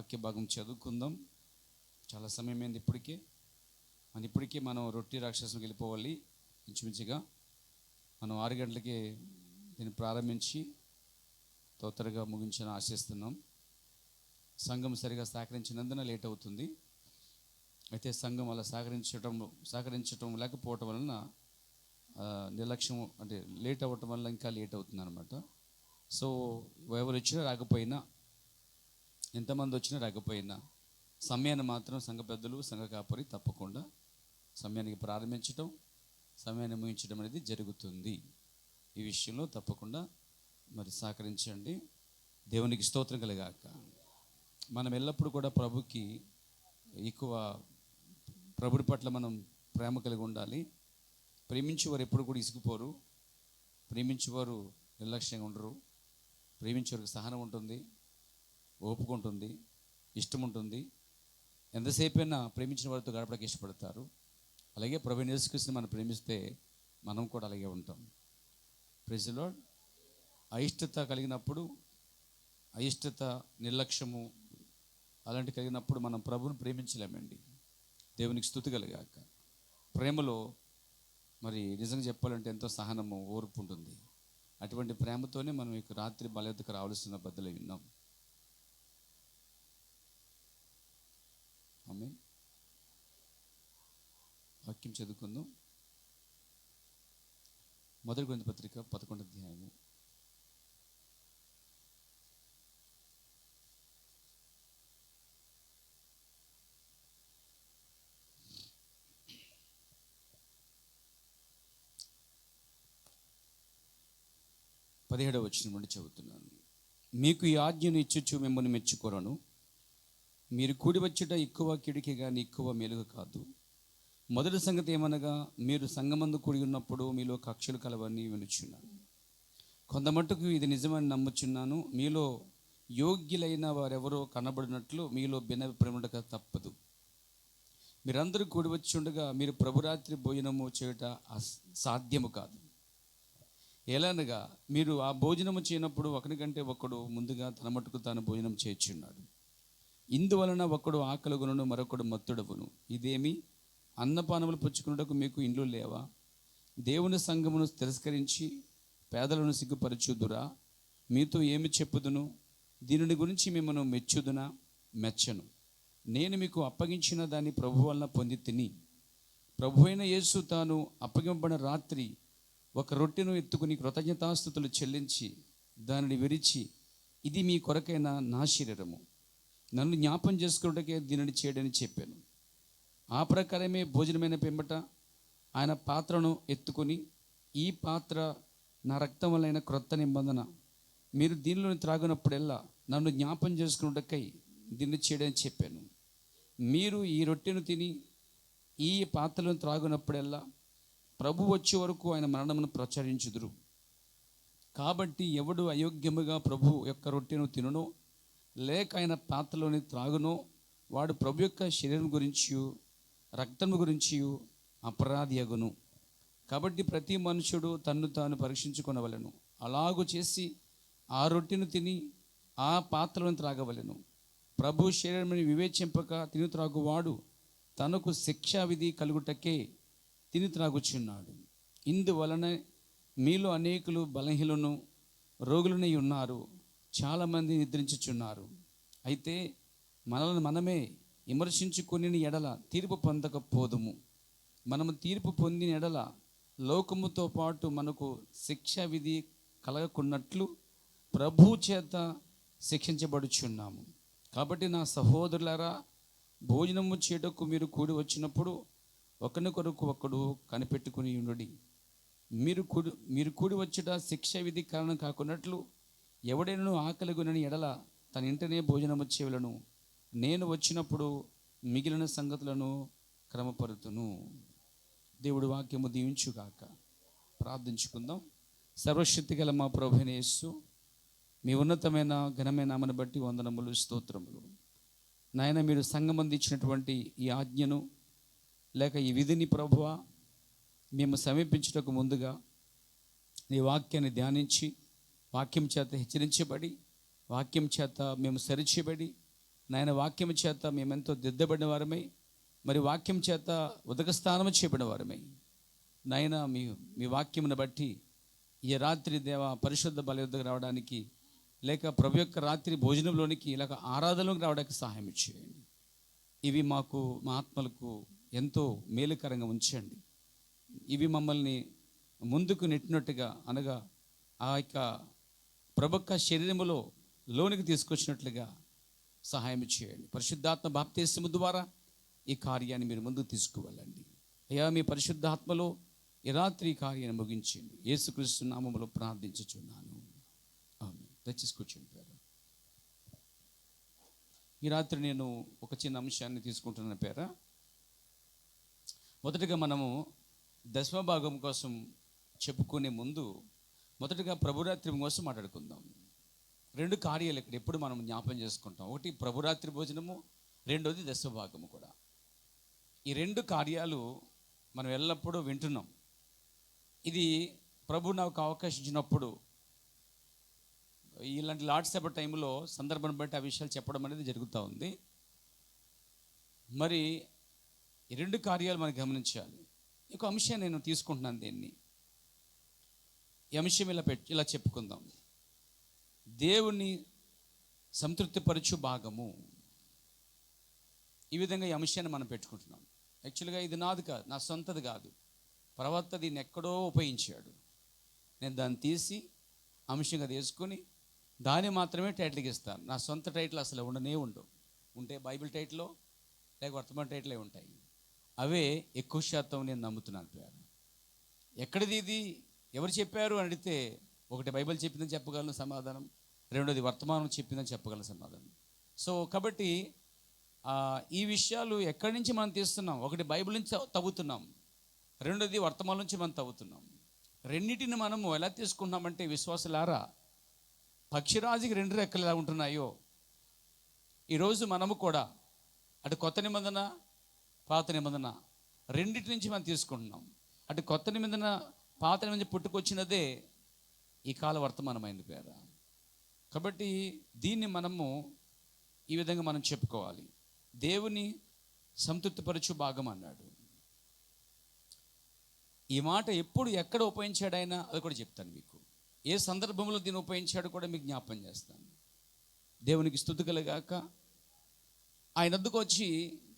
వాక్య భాగం చదువుకుందాం. చాలా సమయం అయింది ఇప్పటికే మనం రొట్టి రాక్షసులకు వెళ్ళిపోవాలి. ఇంచుమించుగా మనం 6 గంటలకి దీన్ని ప్రారంభించి తొందరగా ముగించాలని ఆశిస్తున్నాం. సంఘం సరిగా సహకరించినందున లేట్ అవుతుంది. అయితే సంఘం అలా సహకరించడం లేకపోవటం వలన నిర్లక్ష్యం అంటే లేట్ అవ్వటం వల్ల ఇంకా లేట్ అవుతుంది అనమాట. సో ఎవరు వచ్చినా రాకపోయినా, ఎంతమంది వచ్చినా రాకపోయినా సమయాన్ని మాత్రం సంఘ పెద్దలు సంఘ కాపరి తప్పకుండా సమయానికి ప్రారంభించటం, సమయాన్ని ముగించడం అనేది జరుగుతుంది. ఈ విషయంలో తప్పకుండా మరి సహకరించండి. దేవునికి స్తోత్రం కలుగాక. మనం ఎల్లప్పుడూ కూడా ప్రభుకి ఎక్కువ ప్రభుడి పట్ల మనం ప్రేమ కలిగి ఉండాలి. ప్రేమించేవారు ఎప్పుడు కూడా ఇసుకుపోరు, ప్రేమించేవారు నిర్లక్ష్యంగా ఉండరు. ప్రేమించేవారికి సహనం ఉంటుంది, ఓపిక ఉంటుంది, ఇష్టం ఉంటుంది. ఎంతసేపైనా ప్రేమించిన వారితో గడపడానికి ఇష్టపడతారు. అలాగే ప్రభువైన యేసుక్రీస్తుని మనం ప్రేమిస్తే మనం కూడా అలాగే ఉంటాం. Praise the Lord. అయిష్టత కలిగినప్పుడు, అయిష్టత, నిర్లక్ష్యము అలాంటి కలిగినప్పుడు మనం ప్రభువుని ప్రేమించలేమండి. దేవునికి స్తుతి కలుగాక. ప్రేమలో మరి నిజంగా చెప్పాలంటే ఎంతో సహనము, ఓర్పు ఉంటుంది. అటువంటి ప్రేమతోనే మనం ఇక రాత్రి బలెత్తుకు రావాల్సిన బద్దలు విన్నాం. ఆమేన్. వాక్యం చదువుకుందాం. 1 కొరింథీ పత్రిక 11వ అధ్యాయము. పదిహేడవ వచనం నుండి చదువుతున్నాను. మీకు ఈ ఆజ్ఞను ఇచ్చుచు మిమ్మల్ని మెచ్చుకొరను. మీరు కూడి వచ్చుట ఎక్కువ కిడికి కానీ ఎక్కువ మేలుగా కాదు. మొదటి సంగతి ఏమనగా, మీరు సంఘమందు కూడి ఉన్నప్పుడు మీలో కక్షలు కలవని వినుచున్నాను. కొంతమట్టుకు ఇది నిజమని నమ్ముచున్నాను. మీలో యోగ్యులైన వారెవరో కనబడినట్లు మీలో భిన్నభిప్రాయముండక తప్పదు. మీరందరూ కూడి వచ్చి ఉండగా మీరు ప్రభురాత్రి భోజనము చేయుట సాధ్యము కాదు. ఎలానగా మీరు ఆ భోజనము చేయనప్పుడు ఒకరికంటే ఒకడు ముందుగా తన మట్టుకు తాను భోజనం చేయుచున్నాడు. ఇందువలన ఒకడు ఆకలిగొనును, మరొకడు మత్తుడవును. ఇదేమి, అన్నపానములు పుచ్చుకున్నటకు మీకు ఇండ్లు లేవా? దేవుని సంఘమును తిరస్కరించి పేదలను సిగ్గుపరచుదురా? మీతో ఏమి చెప్పుదును? దీనిని గురించి మిమ్మల్ని మెచ్చుదునా? మెచ్చను. నేను మీకు అప్పగించిన దాన్ని ప్రభు వలన పొంది తిని, ప్రభు అయిన యేసు తాను అప్పగింపబడిన రాత్రి ఒక రొట్టెను ఎత్తుకుని కృతజ్ఞతాస్తుతులు చెల్లించి దానిని విరిచి, ఇది మీ కొరకైన నా శరీరము, నన్ను జ్ఞాపం చేసుకున్నట్టుకే దీనిని చేయడని చెప్పాను. ఆ ప్రకారమే భోజనమైన పిమ్మట ఆయన పాత్రను ఎత్తుకొని, ఈ పాత్ర నా రక్తం వలన క్రొత్త నిబంధన, మీరు దీనిలో త్రాగినప్పుడల్లా నన్ను జ్ఞాపం చేసుకున్నట్టుకై దీన్ని చేయడని చెప్పాను. మీరు ఈ రొట్టెను తిని ఈ పాత్రలను త్రాగినప్పుడల్లా ప్రభు వచ్చే వరకు ఆయన మరణమును ప్రచురించుదురు. కాబట్టి ఎవడు అయోగ్యముగా ప్రభు యొక్క రొట్టెను తినునో లేక ఆయన పాత్రలోని త్రాగునో వాడు ప్రభు యొక్క శరీరం గురించి రక్తము గురించి అపరాధి అగును. కాబట్టి ప్రతి మనుషుడు తన్ను తాను పరీక్షించుకొనవలెను. అలాగూ చేసి ఆ రొట్టెను తిని ఆ పాత్రలను త్రాగవలెను. ప్రభు శరీరముని వివేచింపక తిని త్రాగువాడు తనకు శిక్షా విధి కలుగుటకే తిని త్రాగుచున్నాడు. ఇందువలన మీలో అనేకులు బలహీనులను రోగులనై ఉన్నారు, చాలామంది నిద్రించుచున్నారు. అయితే మనల్ని మనమే విమర్శించుకొని ఎడల తీర్పు పొందకపోదుము. మనము తీర్పు పొందిన ఎడల లోకముతో పాటు మనకు శిక్షా విధి కలగకున్నట్లు ప్రభు చేత శిక్షించబడుచున్నాము. కాబట్టి నా సహోదరులారా, భోజనము చేయుటకు మీరు కూడి వచ్చినప్పుడు ఒకరికొరకు ఒకడు కనిపెట్టుకుని ఉండుడి. మీరు కూడి వచ్చుట శిక్ష విధి కారణం కాకున్నట్లు ఎవడైనా ఆకలిగొనని ఎడల తన ఇంటనే భోజనము చేయవలెను. నేను వచ్చినప్పుడు మిగిలిన సంగతులను క్రమపరుతును. దేవుడి వాక్యము దీవించుగాక. ప్రార్థించుకుందాం. సర్వశక్తి గల మా ప్రభువైన యేసు, మీ ఉన్నతమైన ఘనమైన నామమును బట్టి వందనములు, స్తోత్రములు. నాయన, మీరు సంఘమందు ఇచ్చినటువంటి ఈ ఆజ్ఞను లేక ఈ విధిని ప్రభువా మేము సమీపించుటకు ముందుగా నీ వాక్యాన్ని ధ్యానించి, వాక్యం చేత హెచ్చరించబడి, వాక్యం చేత మేము సరిచేయబడి, నాయన వాక్యం చేత మేమెంతో దిద్దబడిన వారమై, మరి వాక్యం చేత ఉదక స్థానము చేయబడిన వారమై, నాయన మీ వాక్యమును బట్టి ఈ రాత్రి దేవ పరిశుద్ధ బలి వద్దకు రావడానికి, లేక ప్రభు యొక్క రాత్రి భోజనంలోనికి, లేక ఆరాధనలోకి రావడానికి సహాయం చేయండి. ఇవి మాకు, మా ఆత్మలకు ఎంతో మేలుకరంగా ఉంచండి. ఇవి మమ్మల్ని ముందుకు నెట్టినట్టుగా, అనగా ఆ యొక్క ప్రభు శరీరములో లోనికి తీసుకొచ్చినట్లుగా సహాయం చేయండి. పరిశుద్ధాత్మ బాప్తిస్మము ద్వారా ఈ కార్యాన్ని మీరు ముందుకు తీసుకువెళ్ళండి. అయ్యా, మీ పరిశుద్ధాత్మలో ఈ రాత్రి కార్యాన్ని ముగించండి. యేసుక్రీస్తు నామములో ప్రార్థించుచున్నాను, ఆమేన్. దయచేసి కూర్చోండి. ఈ రాత్రి నేను ఒక చిన్న అంశాన్ని తీసుకుంటున్న పేర. మొదటగా మనము దశమ భాగం కోసం చెప్పుకునే ముందు మొదటగా ప్రభురాత్రి కోసం మాట్లాడుకుందాం. 2 కార్యాలు ఇక్కడ ఎప్పుడు మనం జ్ఞాపకం చేసుకుంటాం. ఒకటి ప్రభురాత్రి భోజనము, రెండోది దశమ భాగము కూడా. ఈ 2 కార్యాలు మనం ఎల్లప్పుడూ వింటున్నాం. ఇది ప్రభు నాకు అవకాశం ఇచ్చినప్పుడు ఇలాంటి లార్డ్స్ సభ టైంలో సందర్భం బట్టి ఆ విషయాలు చెప్పడం అనేది జరుగుతూ ఉంది. మరి ఈ 2 కార్యాలు మనం గమనించాలి. ఇంకో అంశం నేను తీసుకుంటున్నాను. దీన్ని ఈ అంశం ఇలా చెప్పుకుందాం. దేవుని సంతృప్తిపరచు భాగము. ఈ విధంగా ఈ అంశాన్ని మనం పెట్టుకుంటున్నాం. యాక్చువల్గా ఇది నాది కాదు, నా సొంతది కాదు. ప్రవక్త దీన్ని ఎక్కడో ఉపయోగించాడు. నేను దాన్ని తీసి అంశంగా తీసుకొని దాన్ని మాత్రమే టైటిల్కి ఇస్తాను. నా సొంత టైటిల్ అసలు ఉండవు. ఉంటే బైబిల్ టైటిల్లో లేక వర్తమాన టైటిలే ఉంటాయి. అవే ఎక్కువ శాతం నేను నమ్ముతున్నాను. పేరు ఎక్కడిది, ఇది ఎవరు చెప్పారు అని అడిగితే, ఒకటి బైబిల్ చెప్పిందని చెప్పగలను సమాధానం, రెండోది వర్తమానం చెప్పిందని చెప్పగలను సమాధానం. సో కాబట్టి ఈ విషయాలు ఎక్కడి నుంచి మనం తీస్తున్నాం? ఒకటి బైబిల్ నుంచి తవ్వుతున్నాం, రెండోది వర్తమానం నుంచి మనం తవ్వుతున్నాం. రెండింటిని మనము ఎలా తీసుకుంటున్నామంటే, విశ్వాసులారా, పక్షిరాజుకి 2 రెక్కలు ఎలా ఉంటున్నాయో ఈరోజు మనము కూడా అటు కొత్త నిబంధన, పాత నిబంధన రెండింటి నుంచి మనం తీసుకుంటున్నాం. అటు కొత్త నిబంధన, పాత నిబంధన పుట్టుకొచ్చినదే ఈ కాల వర్తమానమైంది పేర. కాబట్టి దీన్ని మనము ఈ విధంగా మనం చెప్పుకోవాలి. దేవుని సంతృప్తిపరచు భాగం అన్నాడు. ఈ మాట ఎప్పుడు ఎక్కడ ఉపయోగించాడు ఆయన, అది కూడా చెప్తాను మీకు. ఏ సందర్భంలో దీన్ని ఉపయోగించాడు కూడా మీకు జ్ఞాపకం చేస్తాను. దేవునికి స్తుతి కలుగాక. ఆయన వద్దకు వచ్చి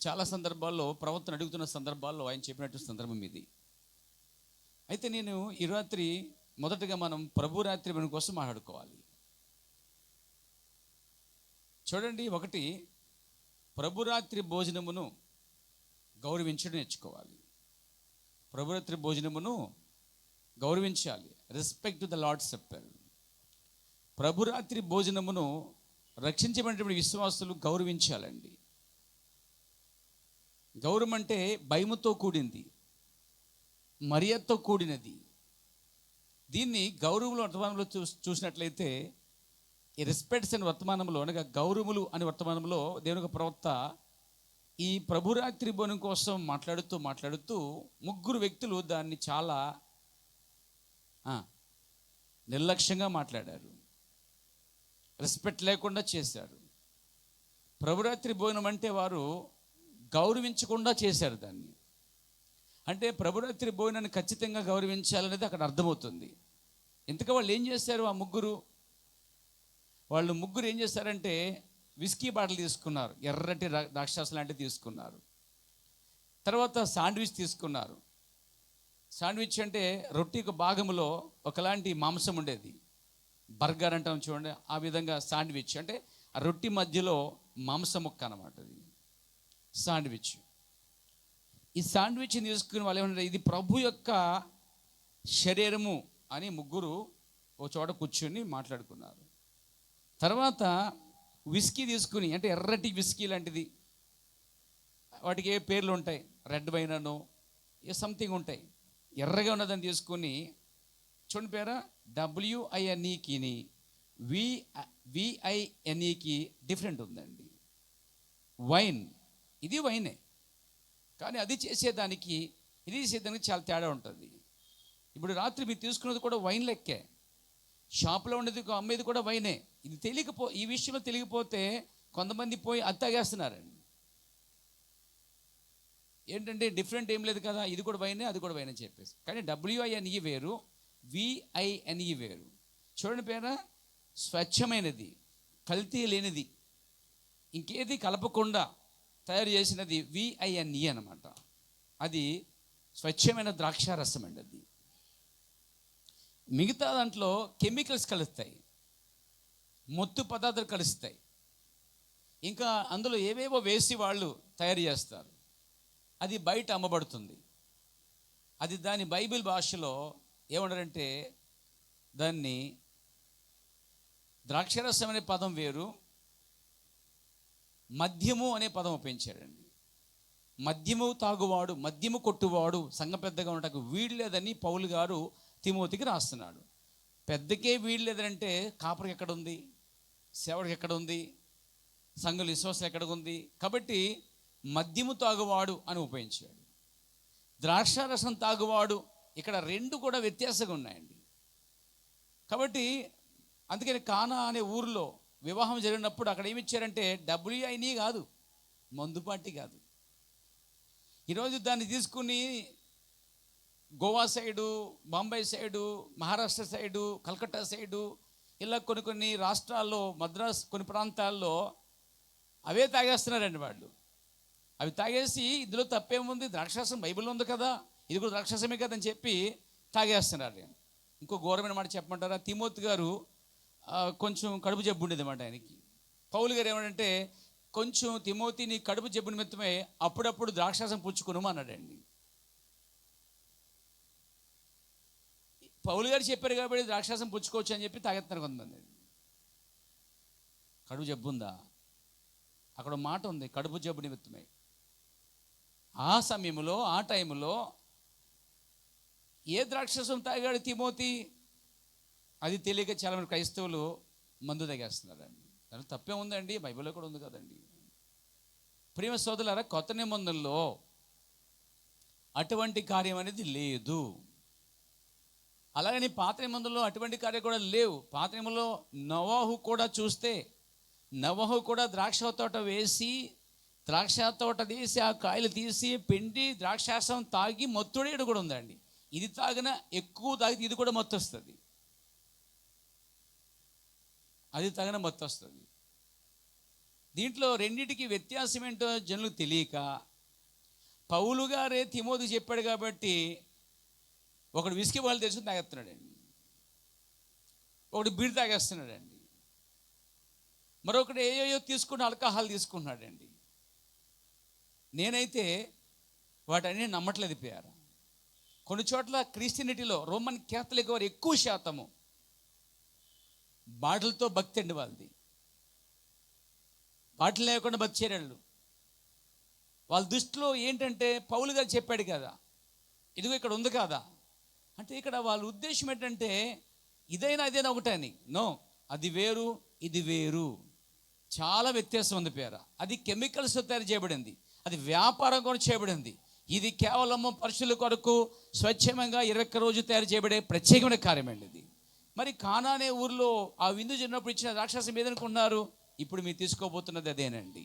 చాలా సందర్భాల్లో ప్రవర్తన అడుగుతున్న సందర్భాల్లో ఆయన చెప్పినట్టు సందర్భం ఇది. అయితే నేను ఈ రాత్రి మొదటగా మనం ప్రభు రాత్రి మన కోసం మాట్లాడుకోవాలి. చూడండి, ఒకటి ప్రభురాత్రి భోజనమును గౌరవించడం నేర్చుకోవాలి. ప్రభురాత్రి భోజనమును గౌరవించాలి. Respect to the Lord's Supper. ప్రభురాత్రి భోజనమును రక్షించబడినటువంటి విశ్వాసులు గౌరవించాలండి. గౌరవం అంటే భయముతో కూడింది, మర్యాదతో కూడినది. దీన్ని గౌరవములు వర్తమానంలో చూసినట్లయితే, ఈ రెస్పెక్ట్స్ అని వర్తమానంలో, అనగా గౌరవములు అని వర్తమానంలో దేవుని ప్రవక్త ఈ ప్రభురాత్రి భోజనం కోసం మాట్లాడుతూ 3 వ్యక్తులు దాన్ని చాలా నిర్లక్ష్యంగా మాట్లాడారు, రెస్పెక్ట్ లేకుండా చేశారు. ప్రభురాత్రి భోజనం అంటే వారు గౌరవించకుండా చేశారు దాన్ని. అంటే ప్రభురాత్రి భోజనాన్ని ఖచ్చితంగా గౌరవించాలనేది అక్కడ అర్థమవుతుంది. ఇంతగా వాళ్ళు ఏం చేశారు? వాళ్ళు ముగ్గురు ఏం చేశారంటే, విస్కీ బాటిల్ తీసుకున్నారు, ఎర్రటి ద్రాక్షారసం లాంటివి తీసుకున్నారు. తర్వాత శాండ్విచ్ తీసుకున్నారు. శాండ్విచ్ అంటే రొట్టెకి భాగంలో ఒకలాంటి మాంసం ఉండేది, బర్గర్ అంటాం చూడండి, ఆ విధంగా శాండ్విచ్ అంటే ఆ రొట్టె మధ్యలో మాంసం ముక్క అన్నమాట. అది శాండ్విచ్. ఈ శాండ్విచ్ని తీసుకుని వాళ్ళు ఏమంటారు, ఇది ప్రభు యొక్క శరీరము అని ముగ్గురు ఓ చోట కూర్చొని మాట్లాడుకున్నారు. తర్వాత విస్కీ తీసుకుని, అంటే ఎర్రటి విస్కీ లాంటిది, వాటికి ఏ పేర్లు ఉంటాయి, రెడ్ వైన్ అనో ఏ సంథింగ్ ఉంటాయి, ఎర్రగా ఉన్నదని తీసుకుని, చూడండి పేరా, WINEకిని VINEకి డిఫరెంట్ ఉందండి. వైన్, ఇది వైనే, కానీ అది చేసేదానికి ఇది చేసేదానికి చాలా తేడా ఉంటుంది. ఇప్పుడు రాత్రి మీరు తీసుకున్నది కూడా వైన్ లెక్కే, షాప్లో ఉండేది అమ్మేది కూడా వైనే. ఇది ఈ విషయంలో తెలియకపోతే కొంతమంది పోయి అది తాగేస్తున్నారండి. ఏంటంటే డిఫరెంట్ ఏం లేదు కదా, ఇది కూడా వైనే అది కూడా వైన్ అని చెప్పేసి. కానీ WINE వేరు, VINE వేరు. చూడండి పేర, స్వచ్ఛమైనది, కల్తీ లేనిది, ఇంకేది కలపకుండా తయారు చేసినది VINE అనమాట. అది స్వచ్ఛమైన ద్రాక్షారసం అండి. అది మిగతా దాంట్లో కెమికల్స్ కలుస్తాయి, మొత్తు పదార్థాలు కలుస్తాయి, ఇంకా అందులో ఏవేవో వేసి వాళ్ళు తయారు చేస్తారు. అది బయట అమ్మబడుతుంది. అది దాని బైబిల్ భాషలో ఏమన్నారంటే, దాన్ని ద్రాక్షరసం అనే పదం వేరు, మద్యము అనే పదం ఉపయోగించాడండి. మద్యము తాగువాడు, మద్యము కొట్టువాడు సంఘ పెద్దగా ఉండటకు వీడు లేదని పౌలు గారు తిమోతికి రాస్తున్నాడు. పెద్దకే వీడు లేదంటే కాపరికి ఎక్కడ ఉంది, సేవడికి ఎక్కడ ఉంది, సంఘుల విశ్వాసం ఎక్కడ ఉంది? కాబట్టి మద్యము తాగువాడు అని ఉపయోగించాడు. ద్రాక్షారసం తాగువాడు, ఇక్కడ రెండు కూడా వ్యత్యాసంగా ఉన్నాయండి. కాబట్టి అందుకని కానా అనే ఊరిలో వివాహం జరిగినప్పుడు అక్కడ ఏమి ఇచ్చారంటే WINE కాదు, మందుపాటి కాదు. ఈరోజు దాన్ని తీసుకుని Goa side, Bombay side, Maharashtra side, Calcutta side, ఇలా కొన్ని రాష్ట్రాల్లో, మద్రాస్ కొన్ని ప్రాంతాల్లో అవే తాగేస్తున్నారండి వాళ్ళు. అవి తాగేసి ఇందులో తప్పేముంది, ద్రాక్షారసం బైబిల్లో ఉంది కదా, ఇది కూడా ద్రాక్షారసమే కదా అని చెప్పి తాగేస్తున్నారు. ఇంకో ఘోరమైన మాట చెప్పమంటారా? తిమోతి గారు కొంచెం కడుపు జబ్బు ఉండేది అన్నమాట ఆయనకి. పౌలు గారు ఏమంటే, కొంచెం తిమోతి నీ కడుపు జబ్బు నిమిత్తమే అప్పుడప్పుడు ద్రాక్షారసం పుచ్చుకును అన్నాడండి. పౌలు గారు చెప్పారు కాబట్టి ద్రాక్షారసం పుచ్చుకోవచ్చు అని చెప్పి తాగెత్తారు కొంతమంది. కడుపు జబ్బు ఉందా? అక్కడ మాట ఉంది, కడుపు జబ్బు నిమిత్తమే. ఆ సమయంలో, ఆ టైంలో ఏ ద్రాక్షరసం తాగాడు తిమోతి? అది తెలియక చాలామంది క్రైస్తవులు మందు తాగేస్తున్నారండి. దాంట్లో తప్పే ఉందండి, బైబిల్లో కూడా ఉంది కదండి. ప్రేమ సోదరులారా, కొత్త నిబంధనలో అటువంటి కార్యం అనేది లేదు. అలాగని పాత నిబంధనలో అటువంటి కార్యం కూడా లేవు. పాత నిబంధనలో నోవాహు కూడా చూస్తే, నోవాహు కూడా ద్రాక్ష తోట వేసి, ద్రాక్ష తోట తీసి ఆ కాయలు తీసి పిండి ద్రాక్షారసం తాగి మత్తుడేడు కూడా ఉందండి. ఇది తాగిన ఎక్కువ తాగితే ఇది కూడా మత్తు వస్తుంది, అది తాగిన మత్తు వస్తుంది. దీంట్లో రెండింటికి వ్యత్యాసం ఏంటో జనులకు తెలియక పౌలు గారే తిమోతి చెప్పాడు కాబట్టి ఒకడు విస్కీ వాళ్ళు తెలుసుకుని తాగేస్తున్నాడండి, ఒకడు బీర్ తాగేస్తున్నాడండి, మరొకడు ఏయో తీసుకుని ఆల్కహాల్ తీసుకున్నాడండి. నేనైతే వాటన్నీ నమ్మట్లేదు పోయారు. కొన్ని చోట్ల క్రిస్టియనిటీలో రోమన్ క్యాథలిక్ వారు ఎక్కువ శాతము బాటలతో భక్తి అండి వాళ్ళది. బాటలు లేకుండా భక్తి చేయరు. వాళ్ళ దృష్టిలో ఏంటంటే పౌలు గారు చెప్పాడు కదా, ఇదిగో ఇక్కడ ఉంది కదా అంటే, ఇక్కడ వాళ్ళ ఉద్దేశం ఏంటంటే ఇదైనా అదైనా ఒకటని. నో, అది వేరు, ఇది వేరు, చాలా వ్యత్యాసం ఉంది పేర. అది కెమికల్స్ తయారు చేయబడింది, అది వ్యాపారం కూడా చేయబడింది. ఇది కేవలము పరుషుల కొరకు స్వచ్ఛంగా 21 రోజు తయారు చేయబడే ప్రత్యేకమైన కార్యం అండి ఇది. మరి కానా అనే ఊరిలో ఆ విందు జరిగినప్పుడు ఇచ్చిన రాక్షసం ఏదనుకున్నారు? ఇప్పుడు మీరు తీసుకోబోతున్నది అదేనండి.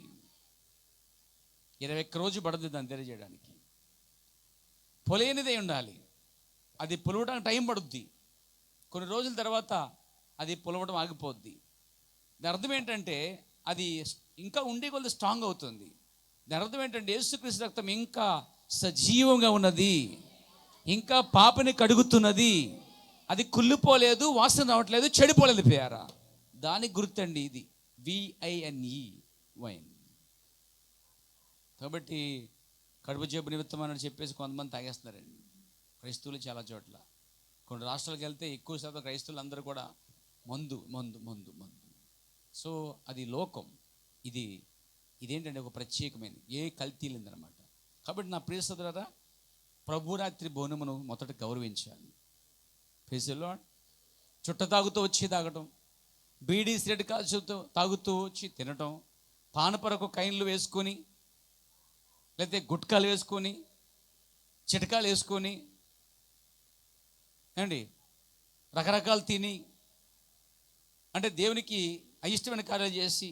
21 రోజు పడుతుంది దాన్ని తెలియజేయడానికి. పొలేనిదే ఉండాలి, అది పొలవడానికి టైం పడుద్ది. కొన్ని రోజుల తర్వాత అది పొలవడం ఆగిపోద్ది. దాని అర్థం ఏంటంటే అది ఇంకా ఉండే కొద్ది స్ట్రాంగ్ అవుతుంది. దాని అర్థం ఏంటంటే యేసుక్రీస్తు రక్తం ఇంకా సజీవంగా ఉన్నది, ఇంకా పాపని కడుగుతున్నది, అది కుళ్ళిపోలేదు, వాసన రావట్లేదు, చెడిపోలేదు పేరా. దానికి గుర్తండి ఇది VINE వైన్. కాబట్టి కడుపు జబ్బు నిమిత్తం అని చెప్పేసి కొంతమంది తాగేస్తున్నారండి క్రైస్తవులు. చాలా చోట్ల కొన్ని రాష్ట్రాలకు వెళ్తే ఎక్కువ శాతం క్రైస్తవులు అందరూ కూడా మందు మందు మందు మందు. సో అది లోకం, ఇదేంటంటే ఒక ప్రత్యేకమైనది, ఏ కల్తీ లేదనమాట. కాబట్టి నా ప్రియ సోదరులారా, ప్రభురాత్రి భోజనమును మొదట గౌరవించాలి. Praise the Lord. చుట్ట తాగుతూ వచ్చి తాగటం, బీడీ సిగరెట్ కాల్చుతూ తాగుతూ వచ్చి తినటం, పానపరకు కైన్లు వేసుకొని, లేకపోతే గుట్కాలు వేసుకొని, చిటకాలు వేసుకొని అండి రకరకాలు తిని, అంటే దేవునికి అయిష్టమైన కార్యాలు చేసి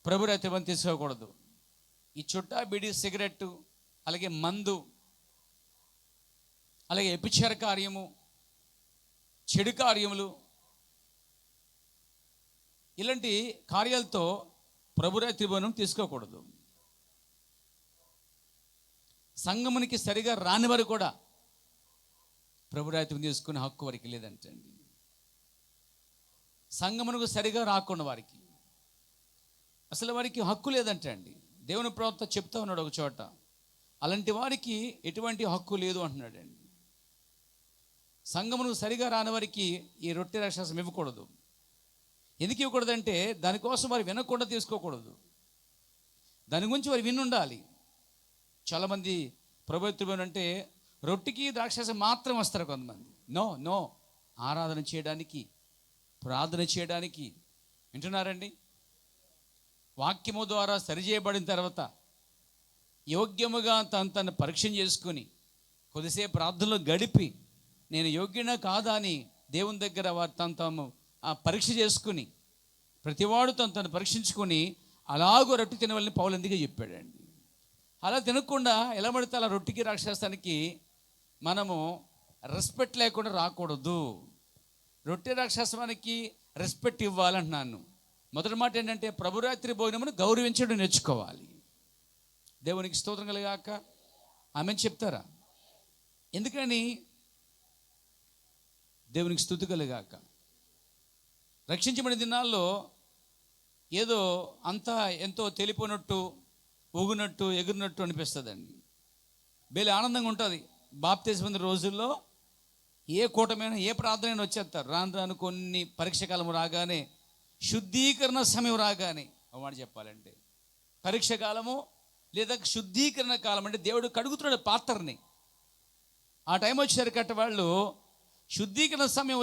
ప్రభు రాత్రి బోనం తీసుకోకూడదు. ఈ చుట్టా, బిడి, సిగరెట్టు, అలాగే మందు, అలాగే వ్యభిచార కార్యము, చెడు కార్యములు, ఇలాంటి కార్యాలతో ప్రభురాత్రి భోజనం తీసుకోకూడదు. సంగమునికి సరిగా రాని వారు కూడా ప్రభురాత్రి తీసుకునే హక్కు వారికి లేదంటండి. సంగమునకు సరిగా రాకుండా వారికి అసలు వారికి హక్కు లేదంటండి. దేవుని ప్రవక్త చెప్తా ఉన్నాడు ఒక చోట, అలాంటి వారికి ఎటువంటి హక్కు లేదు అంటున్నాడండి. సంగమునకు సరిగా రాని వారికి ఈ రొట్టె రాక్షసం ఇవ్వకూడదు. ఎందుకు ఇవ్వకూడదంటే దానికోసం వారు వినకుండా తీసుకోకూడదు. దాని గురించి వారు వినుండాలి. చాలామంది ప్రభుత్వం అంటే రొట్టెకి ద్రాక్షారసం మాత్రం వస్తారు కొంతమంది. నో ఆరాధన చేయడానికి, ప్రార్థన చేయడానికి. వింటున్నారండి? వాక్యము ద్వారా సరిచేయబడిన తర్వాత యోగ్యముగా తను పరీక్ష చేసుకుని కొద్దిసేపు ప్రార్థనలో గడిపి నేను యోగ్యనా కాదా అని దేవుని దగ్గర వారు తాము పరీక్ష చేసుకుని, ప్రతివాడు తను పరీక్షించుకొని అలాగూ రొట్టె తినవాలని పౌలు అందుకే చెప్పాడండి. అలా తినకుండా ఎలా పడితే అలా రొట్టెకి రాక్షసానికి మనము రెస్పెక్ట్ లేకుండా రాకూడదు. రొట్టె రాక్షసానికి రెస్పెక్ట్ ఇవ్వాలంటున్నాను. మొదటి మాట ఏంటంటే ప్రభురాత్రి భోజనమును గౌరవించడం నేర్చుకోవాలి. దేవునికి స్తోత్రం కలుగాక ఆమెను చెప్తారా? ఎందుకని? దేవునికి స్తుతి కలుగాక. రక్షించబడిన దినాల్లో ఏదో అంతా ఎంతో తెలిపోనట్టు, ఊగునట్టు, ఎగురినట్టు అనిపిస్తుందండి. బేలే ఆనందంగా ఉంటుంది. బాప్తిజం పొందిన రోజుల్లో ఏ కూటమైనా, ఏ ప్రార్థన వచ్చేస్తారు. రాను కొన్ని పరీక్ష కాలం రాగానే, శుద్ధీకరణ సమయం రాగానే, ఒక మాట చెప్పాలంటే పరీక్ష కాలము లేదా శుద్ధీకరణ కాలం అంటే దేవుడు కడుగుతున్నాడు పాత్రని. ఆ టైం వచ్చేసరికట్ట వాళ్ళు శుద్ధీకరణ సమయం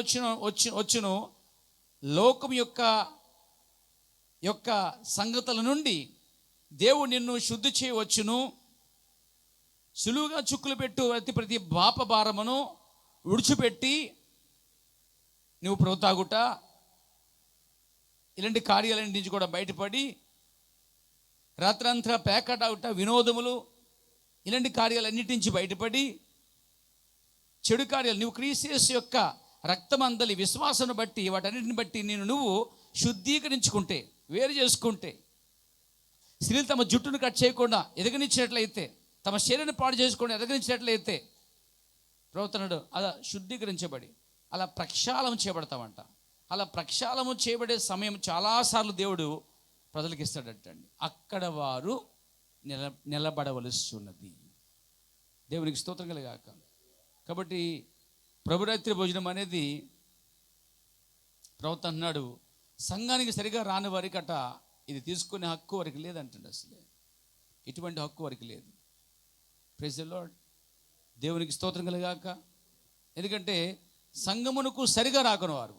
వచ్చును లోకం యొక్క సంగతుల నుండి దేవుడు నిన్ను శుద్ధి చేయవచ్చును. సులువుగా చుక్కులు పెట్టు ప్రతి పాప భారమును విడిచిపెట్టి నువ్వు ప్రోతాగుట, ఇలాంటి కార్యాలన్నింటి నుంచి కూడా బయటపడి రాత్రంతా ప్యాకెట్ అవుట, వినోదములు, ఇలాంటి కార్యాలన్నిటి నుంచి బయటపడి చెడు కార్యాలు, నువ్వు క్రీస్తు యొక్క రక్తమందలి విశ్వాసాన్ని బట్టి వాటన్నిటిని బట్టి నువ్వు శుద్ధీకరించుకుంటే, వేరు చేసుకుంటే, స్త్రీలు తమ జుట్టును కట్ చేయకుండా ఎదగనిచ్చినట్లయితే, తమ శరీరాన్ని పాడు చేసుకోకుండా ఎదగనిచ్చినట్లయితే, ప్రవర్తనడు అలా శుద్ధీకరించబడి అలా ప్రక్షాళన చేయబడతామంట. అలా ప్రక్షాళన చేయబడే సమయం చాలాసార్లు దేవుడు ప్రజలకు ఇస్తాడటండి. అక్కడ వారు నిలబడవలసి ఉన్నది. దేవునికి స్తోత్రం కలుగాక. కాబట్టి ప్రభురాత్రి భోజనం అనేది ప్రవక్త అన్నాడు, సంఘానికి సరిగా రాని వారికట ఇది తీసుకునే హక్కు వారికి లేదంటండి. అసలే ఎటువంటి హక్కు వారికి లేదు. Praise the Lord. దేవునికి స్తోత్రం కలుగాక. ఎందుకంటే సంఘమునకు సరిగా రాకుని వారు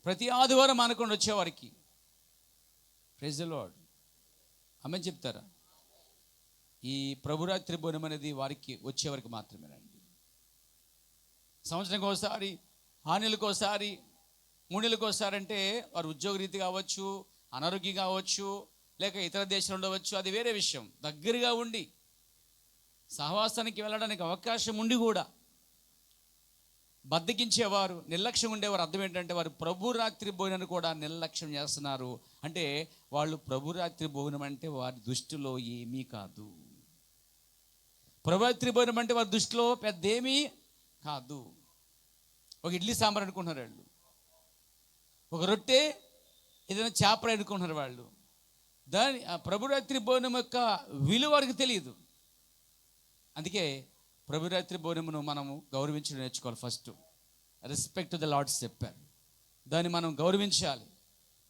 ప్రతి ఆదివారం అనుకొని వచ్చేవారికి, ప్రైజ్ ది లార్డ్, ఆమేన్ చెప్తారా? ఈ ప్రభురాత్రి భోజనం అనేది వారికి వచ్చేవారికి మాత్రమేనండి. సంవత్సరానికి ఒకసారి, 6 నెలలకు ఒకసారి, 3 నెలలకు ఒకసారి అంటే వారు ఉద్యోగరీతి కావచ్చు, అనారోగ్యం కావచ్చు, లేక ఇతర దేశాలు ఉండవచ్చు, అది వేరే విషయం. దగ్గరగా ఉండి సహవాసానికి వెళ్ళడానికి అవకాశం ఉండి కూడా బద్దకించేవారు, నిర్లక్ష్యం ఉండేవారు. అర్థం ఏంటంటే వారు ప్రభురాత్రి భోజనాన్ని కూడా నిర్లక్ష్యం చేస్తున్నారు. అంటే వాళ్ళు ప్రభురాత్రి భోజనం అంటే వారి దృష్టిలో ఏమీ కాదు. ప్రభురాత్రి భోజనం అంటే వారి దృష్టిలో పెద్దేమీ కాదు. ఒక ఇడ్లీ సాంబార్ అనుకుంటున్నారు వాళ్ళు, ఒక రొట్టె, ఏదైనా చేపలు అనుకుంటున్నారు వాళ్ళు. ప్రభురాత్రి భోజనం యొక్క విలువ వారికి తెలియదు. అందుకే ప్రభురాత్రి భోజనమును మనము గౌరవించడం నేర్చుకోవాలి. ఫస్ట్ రెస్పెక్ట్ ద లార్డ్స్ చెప్పారు, దాన్ని మనం గౌరవించాలి.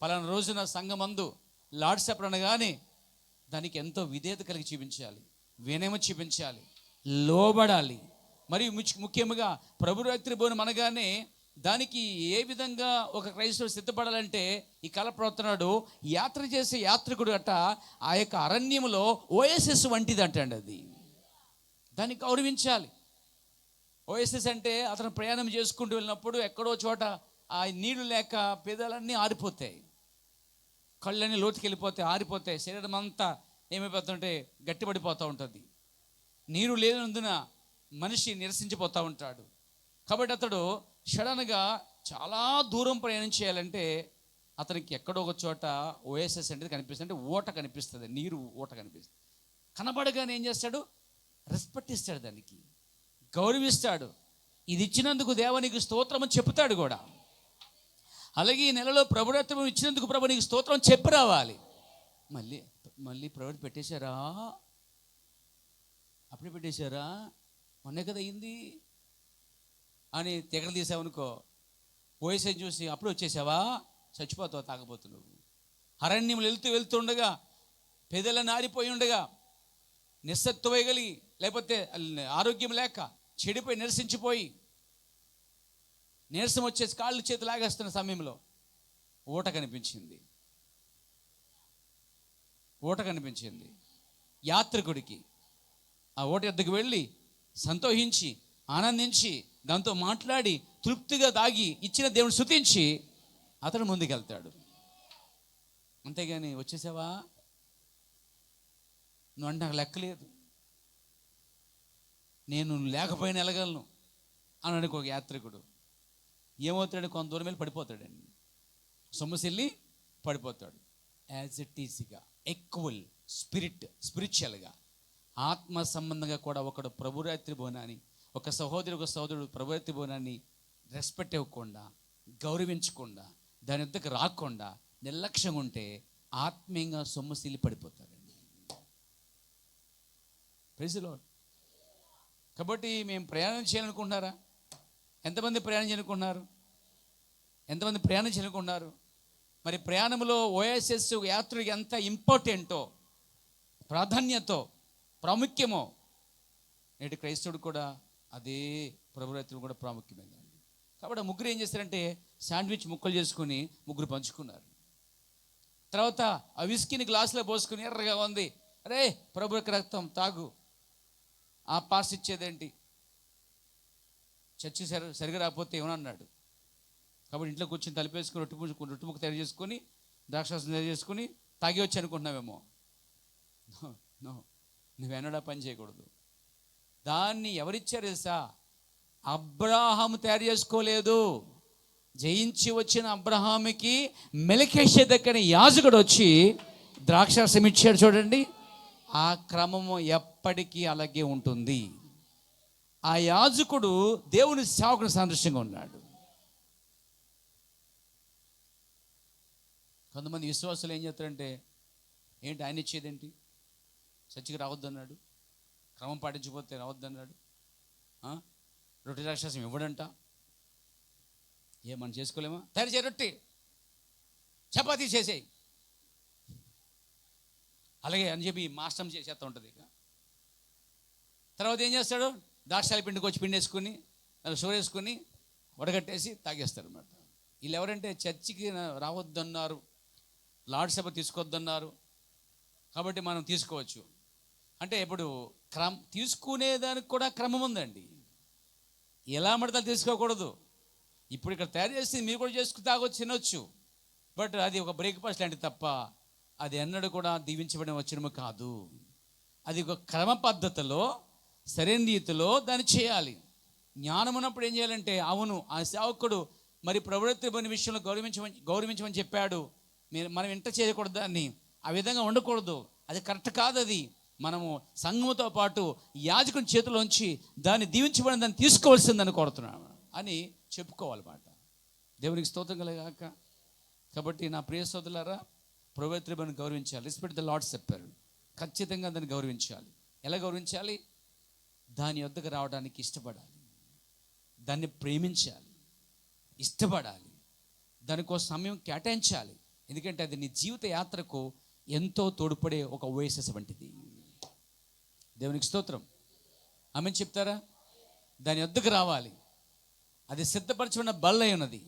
పలానా రోజున సంఘమందు లార్డ్స్ చెప్పడం అనగానే దానికి ఎంతో విధేయత కలిగి చూపించాలి, వినయము చూపించాలి, లోబడాలి. మరియు ముఖ్యంగా ప్రభురాత్రి భోజనం అనగానే దానికి ఏ విధంగా ఒక క్రైస్తవుడు సిద్ధపడాలంటే, ఈ కాల ప్రవర్తనాడు యాత్ర చేసే యాత్రికుడు అట్ట ఆ యొక్క అరణ్యములో ఓఎస్ఎస్ వంటిది అంటండి. అది దాన్ని గౌరవించాలి. ఓఎస్ఎస్ అంటే అతను ప్రయాణం చేసుకుంటూ వెళ్ళినప్పుడు ఎక్కడో చోట ఆ నీళ్లు లేక పేదలన్నీ ఆరిపోతాయి. కళ్ళని లోతుకి వెళ్ళిపోతే ఆరిపోతే శరీరం అంతా ఏమైపోతుంటే గట్టిపడిపోతూ ఉంటుంది. నీరు లేనందున మనిషి నిరసించిపోతూ ఉంటాడు. కాబట్టి అతడు సడన్గా చాలా దూరం ప్రయాణం చేయాలంటే అతనికి ఎక్కడో ఒక చోట ఓఎస్ఎస్ అనేది కనిపిస్తుంది, అంటే ఊట కనిపిస్తుంది, నీరు ఊట కనిపిస్తుంది. కనబడగానే ఏం చేస్తాడు? రెస్పెక్ట్ ఇస్తాడు, దానికి గౌరవిస్తాడు. ఇది ఇచ్చినందుకు దేవానికి స్తోత్రం అని చెప్తాడు కూడా. అలాగే ఈ నెలలో ప్రభుత్వం ఇచ్చినందుకు ప్రభు నీకు స్తోత్రం చెప్పి రావాలి. మళ్ళీ మళ్ళీ ప్రభుత్వం పెట్టేశారా, అప్పుడే పెట్టేశారా, మొన్నే కదా అయింది అని తెగలు తీసావనుకో, ఓఎస్ఐ చూసి అప్పుడు వచ్చేసావా, చచ్చిపోతావు తాగబోతున్నావు. అరణ్యములు వెళ్తుండగా పెదలను ఆరిపోయి ఉండగా నిస్సత్తువైగలి, లేకపోతే ఆరోగ్యం లేక చెడిపోయి నిరసించిపోయి నీరసం వచ్చేసి కాళ్ళు చేతులు లాగేస్తున్న సమయంలో ఊట కనిపించింది. యాత్రికుడికి ఆ ఊట ఎద్దుకు వెళ్ళి సంతోషించి ఆనందించి దాంతో మాట్లాడి తృప్తిగా తాగి ఇచ్చిన దేవుని స్తుతించి అతడు ముందుకెళ్తాడు. అంతేగాని వచ్చేసావా, నువ్వు అంటే నాకు లెక్కలేదు, నేను లేకపోయినా వెళ్ళగలను అని అనుకో. ఒక యాత్రికుడు ఏమవుతాడు? కొంత దూరం వెళ్ళి పడిపోతాడండి, సొమ్మసిల్లి పడిపోతాడు. యాజ్ ఇట్ ఈస్గా ఈక్వల్ స్పిరిచువల్గా ఆత్మ సంబంధంగా కూడా ఒకడు ప్రభురాత్రి భవనాన్ని, ఒక సహోదరుడు ప్రభురాత్రి భవనాన్ని రెస్పెక్ట్ ఇవ్వకుండా, గౌరవించకుండా, దాని వద్దకు రాకుండా నిర్లక్ష్యంగా ఉంటే ఆత్మీయంగా సొమ్మసిల్లి పడిపోతారండి. Praise the lord. కాబట్టి మేము ప్రయాణం చేయాలనుకుంటున్నారా? ఎంతమంది ప్రయాణం చేయాలనుకుంటున్నారు? మరి ప్రయాణంలో ఓఎస్ఎస్ యాత్రికి ఎంత ఇంపార్టెంటో, ప్రాముఖ్యమో నేటి క్రైస్తవుడు కూడా అదే ప్రభురాత్రి కూడా ప్రాముఖ్యమైందండి. కాబట్టి ఆ ముగ్గురు ఏం చేస్తారంటే శాండ్విచ్ ముక్కలు చేసుకుని ముగ్గురు పంచుకున్నారు. తర్వాత ఆ విస్కీని గ్లాసులో పోసుకుని ఎర్రగా ఉంది, అరే ప్రభు యొక్క రక్తం తాగు, ఆ పాస్ ఇచ్చేదేంటి, చర్చి సరిగా రాకపోతే ఏమన్నాడు. కాబట్టి ఇంట్లో కూర్చొని తలిపేసుకుని రొట్టె ముక్క తయారు చేసుకొని ద్రాక్షాసం తయారు చేసుకుని తాగి వచ్చి అనుకుంటున్నావేమో. నో, నువ్వెన్నడా పని చేయకూడదు. దాన్ని ఎవరిచ్చారు తెలుసా? అబ్రాహాము తయారు చేసుకోలేదు. జయించి వచ్చిన అబ్రహాముకి మెల్కీషెదెకు అనే యాజకుడు వచ్చి ద్రాక్షారసం ఇచ్చాడు. చూడండి, ఆ క్రమము ఎప్పటికీ అలాగే ఉంటుంది. ఆ యాజకుడు దేవుని సేవకుని సాదృశ్యంగా ఉన్నాడు. కొంతమంది విశ్వాసులు ఏం చేస్తారంటే, ఏంటి ఆయన ఇచ్చేదేంటి, చర్చికి రావద్దన్నాడు, క్రమం పాటించకపోతే రావద్దన్నాడు, రొట్టె ద్రాక్షారసం ఇవ్వడంట, మనం చేసుకోలేమా, తయారు చేయ రొట్టె చపాతీ చేసేయి అలాగే అని చెప్పి మాస్టం చేసేస్తూ ఉంటుంది. ఇక తర్వాత ఏం చేస్తాడు? ద్రాక్షాల పిండికి వచ్చి పిండి వేసుకుని షుగర్ వేసుకుని వడగట్టేసి తాగేస్తారు అన్నమాట. వీళ్ళు ఎవరంటే చర్చికి రావద్దన్నారు, లార్డ్ సభ తీసుకొద్దన్నారు, కాబట్టి మనం తీసుకోవచ్చు అంటే ఇప్పుడు తీసుకునేదానికి కూడా క్రమం ఉందండి. ఎలా మడతలు తీసుకోకూడదు. ఇప్పుడు ఇక్కడ తయారు చేసి మీరు కూడా చేసుకుని తాగొచ్చు, తినొచ్చు, బట్ అది ఒక బ్రేక్ఫాస్ట్ లాంటిది తప్ప అది ఎన్నడూ కూడా దీవించబడిన వచనము కాదు. అది ఒక క్రమ పద్ధతిలో సరైన రీతిలో దాన్ని చేయాలి. జ్ఞానం ఉన్నప్పుడు ఏం చేయాలంటే, అవును ఆ సేవకుడు మరి ప్రవృత్తి పని విషయంలో గౌరవించమని చెప్పాడు, మనం ఇంట చేయకూడదు, దాన్ని ఆ విధంగా ఉండకూడదు, అది కరెక్ట్ కాదు, అది మనము సంఘముతో పాటు యాజకుని చేతిలోంచి దాన్ని దీవించబడిన దాన్ని తీసుకోవాల్సిందని కోరుతున్నాను అని చెప్పుకోవాలన్నమాట. దేవునికి స్తోత్రం కలగాక. కాబట్టి నా ప్రియ సోదరులారా, ప్రవృత్తి పని గౌరవించాలి. రెస్పెక్ట్ ద లార్డ్ చెప్పారు, ఖచ్చితంగా దాన్ని గౌరవించాలి. ఎలా గౌరవించాలి? దాని వద్దకు రావడానికి ఇష్టపడాలి, దాన్ని ప్రేమించాలి, ఇష్టపడాలి, దానికోసం సమయం కేటాయించాలి. ఎందుకంటే అది నీ జీవిత యాత్రకు ఎంతో తోడ్పడే ఒక ఓఎస్ఎస్ వంటిది. దేవునికి స్తోత్రం. ఆమెను చెప్తారా? దాని వద్దకు రావాలి. అది సిద్ధపరచబడిన బల్లై ఉన్నది,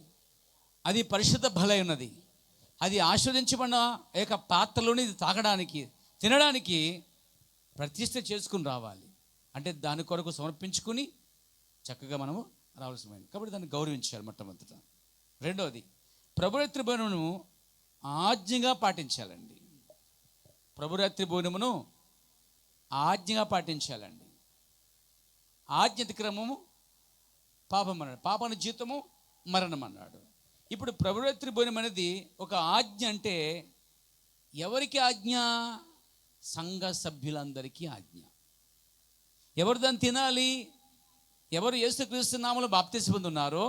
అది పరిశుద్ధ బలై ఉన్నది, అది ఆస్వాదించబడిన ఏక పాత్రలోని తాగడానికి తినడానికి ప్రతిష్ఠ చేసుకుని రావాలి. అంటే దాని కొరకు సమర్పించుకుని చక్కగా మనము రావాల్సినది. కాబట్టి దాన్ని గౌరవించాలి మొట్టమొదట. రెండవది, ప్రభుత్వ బలను ఆజ్ఞగా పాటించాలండి. ప్రభురాత్రి భోజనమును ఆజ్ఞగా పాటించాలండి. ఆజ్ఞ అతిక్రమము పాపం అన్నాడు, పాపానికి జీతము మరణం అన్నాడు. ఇప్పుడు ప్రభురాత్రి భోజనం అనేది ఒక ఆజ్ఞ. అంటే ఎవరికి ఆజ్ఞ? సంఘ సభ్యులందరికీ ఆజ్ఞ. ఎవరు దాన్ని తినాలి? ఎవరు యేసుక్రీస్తు నామములో బాప్తిస్మం పొందున్నారో,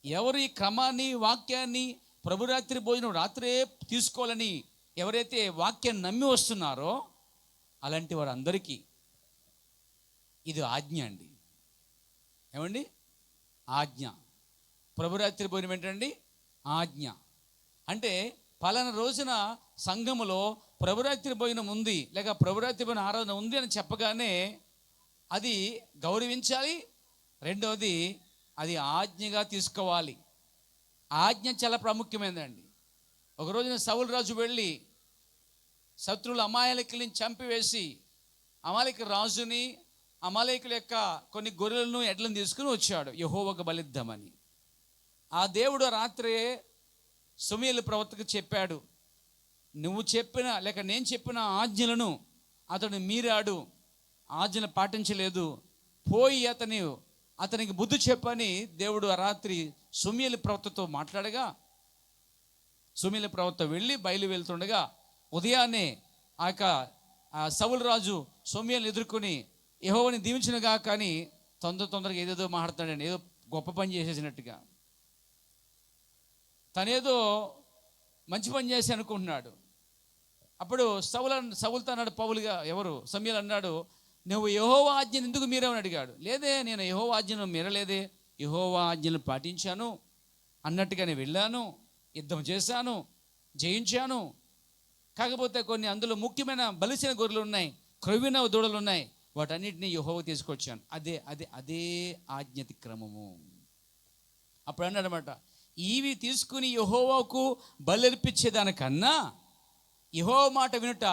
ఎవరు ఈ క్రమాన్ని, వాక్యాన్ని, ప్రభురాత్రి భోజనం రాత్రే తీసుకోవాలని ఎవరైతే వాక్యాన్ని నమ్మి వస్తున్నారో అలాంటి వారందరికీ ఇది ఆజ్ఞ అండి. ఏమండి? ఆజ్ఞ. ప్రభురాత్రి భోజనం ఏంటండి? ఆజ్ఞ. అంటే పలానా రోజున సంఘములో ప్రభురాత్రి భోజనం ఉంది, లేక ప్రభురాత్రి భోజనం ఆరాధన ఉంది అని చెప్పగానే అది గౌరవించాలి. రెండవది, అది ఆజ్ఞగా తీసుకోవాలి. ఆజ్ఞ చాలా ప్రాముఖ్యమైనదండి. ఒక రోజున సౌలు రాజు వెళ్ళి శత్రువులు అమాలేకులను చంపివేసి అమాలేకు రాజుని, అమాలేకుల యొక్క కొన్ని గొర్రెలను, ఎడ్లను తీసుకుని వచ్చాడు యెహోవాకు బలిద్దామని. ఆ దేవుడు రాత్రే సమూయేలు ప్రవక్తకు చెప్పాడు, నువ్వు చెప్పిన లేక నేను చెప్పిన ఆజ్ఞలను అతడు మీరాడు, ఆజ్ఞలు పాటించలేదు, పోయి అతనికి బుద్ధి చెప్పని దేవుడు ఆ రాత్రి సమూయేలు ప్రవక్తతో మాట్లాడగా, సమూయేలు ప్రవక్త వెళ్ళి బయలు వెళ్తుండగా ఉదయాన్నే ఆ యొక్క సౌలు రాజు సమూయేలుని ఎదుర్కొని యెహోవాని దీవించినగా, కానీ తొందరగా ఏదేదో మాట్లాడతాడండి, ఏదో గొప్ప పని చేసేసినట్టుగా. తనేదో మంచి పని చేసి అనుకుంటున్నాడు. అప్పుడు సౌలుతో అన్నాడు, పౌలుగా ఎవరు సమూయేలు అన్నాడు, నువ్వు యెహోవా ఆజ్ఞను ఎందుకు మీరావని అడిగాడు. లేదే, నేను యెహోవా ఆజ్ఞను మీరలేదే, యెహోవా ఆజ్ఞను పాటించాను అన్నట్టుగానే వెళ్ళాను, యుద్ధం చేశాను, జయించాను. కాకపోతే కొన్ని అందులో ముఖ్యమైన బలిసిన గొర్రెలు ఉన్నాయి, క్రొవ్విన దూడలు ఉన్నాయి, వాటన్నిటిని యెహోవా తీసుకొచ్చాను. అదే ఆజ్ఞాతిక్రమము. అప్పుడు అన్నాడనమాట, ఇవి తీసుకుని యెహోవాకు బలర్పించేదానికన్నా యెహోవా మాట వినుట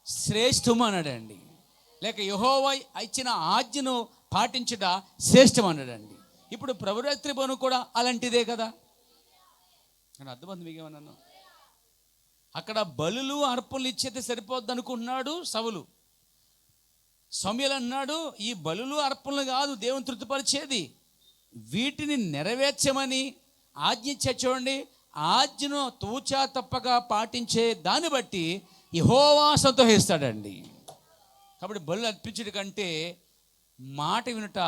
శ్రేష్టము అన్నాడండి. లేక యెహోవా ఇచ్చిన ఆజ్ఞను పాటించుట శ్రేష్టం అన్నాడండి. ఇప్పుడు ప్రభురాత్రి భోజనం కూడా అలాంటిదే కదా. నేను అర్థమంది మీకేమన్నాను? అక్కడ బలులు అర్పణలు ఇచ్చేస్తే సరిపోద్ది అనుకుంటున్నాడు సౌలు. సమూయేలు అన్నాడు, ఈ బలులు అర్పణలు కాదు దేవుని తృప్తిపరిచేది, వీటిని నెరవేర్చమని ఆజ్ఞ చూడండి. ఆజ్ఞను తూచా తప్పగా పాటించే దాన్ని బట్టి యెహోవా సంతోషిస్తాడండి. కాబట్టి బలు అర్పించడం కంటే మాట వినుట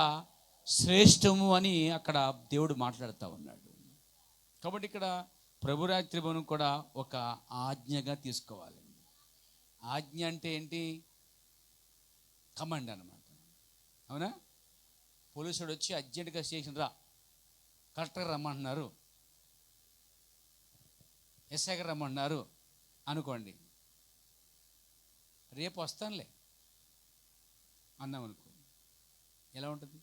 శ్రేష్టము అని అక్కడ దేవుడు మాట్లాడుతూ ఉన్నాడు. కాబట్టి ఇక్కడ ప్రభురాత్రి భోజనం కూడా ఒక ఆజ్ఞగా తీసుకోవాలి. ఆజ్ఞ అంటే ఏంటి? కమాండ్ అన్నమాట. అవునా? పోలీసుడు వచ్చి అర్జెంటుగా స్టేషన్ రా, కలెక్టర్ రమ్మంటున్నారు, ఎస్ఐ గారు రమ్మంటున్నారు అనుకోండి, రేపు వస్తానులే అన్నాం అనుకో, ఎలా ఉంటుంది?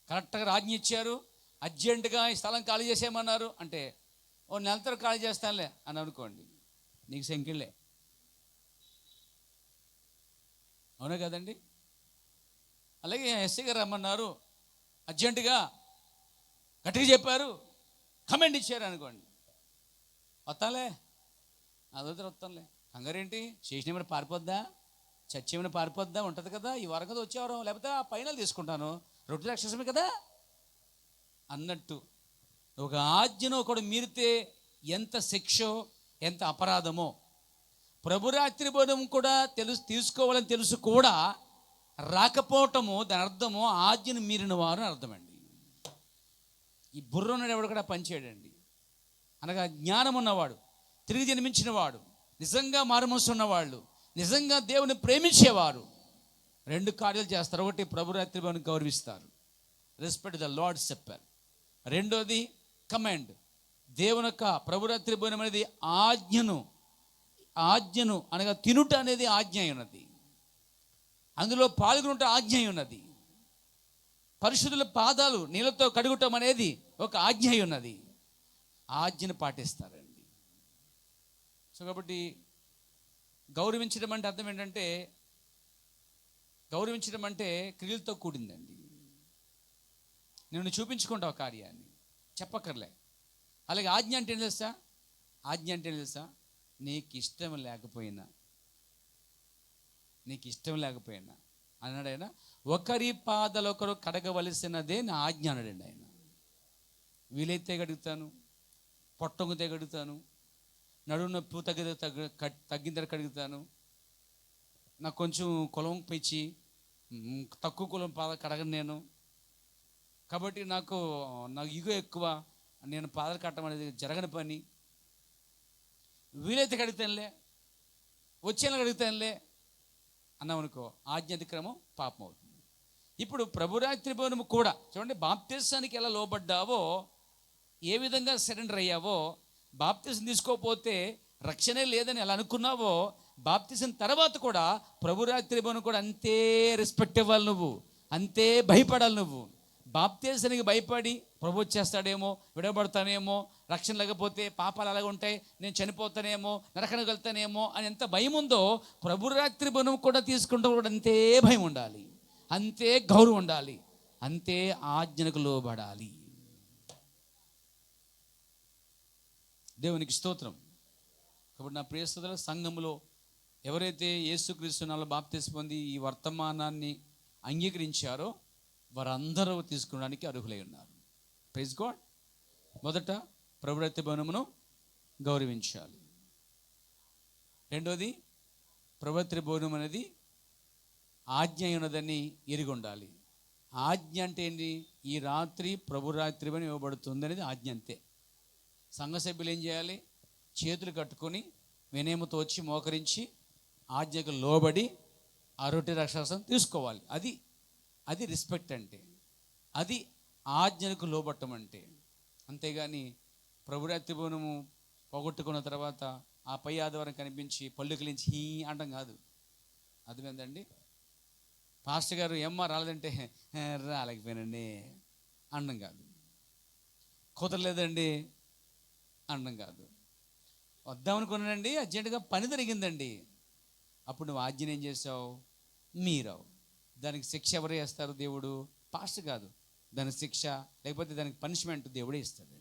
కరెక్ట్గా ఆజ్ఞ ఇచ్చారు, అర్జెంటుగా ఈ స్థలం ఖాళీ చేసేయమన్నారు అంటే ఓ నెలతో ఖాళీ చేస్తానులే అని అనుకోండి, నీకు సంఖ్యలే. అవునా కదండి? అలాగే ఎస్ఐ గారు రమ్మన్నారు, అర్జెంటుగా గట్టిగా చెప్పారు, కమెంట్ ఇచ్చారు అనుకోండి, వస్తాలే, అదొద్దరు వస్తానులే. కంగారేంటి? స్టేషన్ ఏమైనా పారిపోద్దా, చర్చ ఏమైనా పారిపోద్దా? ఉంటుంది కదా, ఈ వారం కదా వచ్చేవారం, లేకపోతే ఆ పైన తీసుకుంటాను, రొట్టె రాక్షసమే కదా అన్నట్టు. ఒక ఆజ్ఞను ఒకడు మీరితే ఎంత శిక్షో, ఎంత అపరాధమో ప్రభురాత్రి భోజనం కూడా తీసుకోవాలని తెలుసు కూడా రాకపోవటము, దాని అర్థము ఆజ్ఞను మీరిన వారు అని అర్థమండి. ఈ బుర్ర ఉన్నాడు ఎవడు కూడా పనిచేయడండి. అనగా జ్ఞానం ఉన్నవాడు, తిరిగి జన్మించిన వాడు, నిజంగా మారుమనసు ఉన్నవాళ్ళు, నిజంగా దేవుని ప్రేమించేవారు రెండు కార్యాలు చేస్తారు. ఒకటి, ప్రభురాత్రి భోజనం గౌరవిస్తారు, రెస్పెక్ట్ ద లార్డ్ సప్పర్. రెండోది కమాండ్, దేవుని యొక్క ప్రభురాత్రి భోజనం అనేది ఆజ్ఞను అనగా తినుట అనేది ఆజ్ఞ ఉన్నది, అందులో పాల్గొనుట ఆజ్ఞ ఉన్నది, పరిశుద్ధుల పాదాలు నీళ్ళతో కడుగుటం అనేది ఒక ఆజ్ఞ ఉన్నది. ఆజ్ఞను పాటిస్తారండి. సో కాబట్టి గౌరవించడం అంటే అర్థం ఏంటంటే, గౌరవించడం అంటే క్రియలతో కూడిందండి. నేను చూపించుకుంటావు కార్యాన్ని, చెప్పక్కర్లే. అలాగే ఆజ్ఞ అంటే ఏంటి తెలుసా? ఆజ్ఞ అంటే ఏంటి తెలుసా? నీకు ఇష్టం లేకపోయినా అన్నాడు ఆయన, ఒకరి పాదాలు ఒకరు కడగవలసినదే నా ఆజ్ఞ అన్నాడండి ఆయన. వీలైతే కడుగుతాను, పొట్టొంగితే కడుగుతాను, నడుము నొప్పి తగ్గిన తర్వాత కడుగుతాను, నాకు కొంచెం కులం పెంచి తక్కువ కులం పాద కడగను నేను, కాబట్టి నాకు ఇగో ఎక్కువ, నేను పాదాలు కట్టడం అనేది జరగని పని, వీలైతే కడుగుతానులే, వచ్చేలా కడుగుతానులే అన్నామనుకో, ఆజ్ఞ అతిక్రమం పాపం అవుతుంది. ఇప్పుడు ప్రభురాత్రి భవనము కూడా చూడండి, బాప్తిసానికి ఎలా లోబడ్డావో, ఏ విధంగా సరెండర్ అయ్యావో, బాప్తిసం తీసుకోకపోతే రక్షణే లేదని ఎలా అనుకున్నావో, బాప్తిసం తర్వాత కూడా ప్రభురాత్రి భవనం కూడా అంతే రెస్పెక్ట్ ఇవ్వాలి నువ్వు, అంతే భయపడాలి నువ్వు. బాప్తిసానికి భయపడి ప్రభు వచ్చేస్తాడేమో, విడబడతానేమో, రక్షణ లేకపోతే పాపాలు అలాగే ఉంటాయి, నేను చనిపోతానేమో, నరకానికి వెళ్తానేమో అని ఎంత భయం ఉందో, ప్రభురాత్రి భవనం కూడా తీసుకుంటూ కూడా అంతే భయం ఉండాలి, అంతే గౌరవం ఉండాలి, అంతే ఆజ్ఞకు లోబడాలి. దేవునికి స్తోత్రం. కాబట్టి నా ప్రియ సోదరుల, సంఘములో ఎవరైతే యేసుక్రీస్తు నామములో బాప్తిసం పొంది ఈ వర్తమానాన్ని అంగీకరించారో వారందరూ తీసుకోవడానికి అర్హులై ఉన్నారు. Praise God. మొదట ప్రభురాత్రి భవనమును గౌరవించాలి. రెండోది, ప్రభురాత్రి భవనం అనేది ఆజ్ఞ ఉన్నదని ఎరిగి ఉండాలి. ఆజ్ఞ అంటే ఏంటి? ఈ రాత్రి ప్రభురాత్రి భవనం ఇవ్వబడుతుంది అనేది ఆజ్ఞ అంతే. సంఘ సభ్యులు ఏం చేయాలి? చేతులు కట్టుకొని వినయముతో వచ్చి మోకరించి ఆజ్ఞకు లోబడి ఆ రొట్టె రక్షాసం తీసుకోవాలి. అది రెస్పెక్ట్ అంటే, అది ఆజ్ఞకు లోబట్టం అంటే. అంతేగాని ప్రభురాత్రి భవనము పోగొట్టుకున్న తర్వాత ఆ పై ఆదివారం కనిపించి పళ్ళు కిలించి హీ అంటాం కాదు. అర్థమైందండి? పాస్టర్ గారు ఏమ్మా రాలేదంటే రాలేకపోయానండి అనడం కాదు, కుదరలేదండి అనడం కాదు, వద్దామనుకున్నానండి అర్జెంటుగా పని జరిగిందండి. అప్పుడు నువ్వు ఆజ్ఞ ఏం చేసావు? మీరావు. దానికి శిక్ష ఎవరు వేస్తారు? దేవుడు, పాస్టర్ కాదు. దానికి శిక్ష లేకపోతే దానికి పనిష్మెంట్ దేవుడే ఇస్తాడు.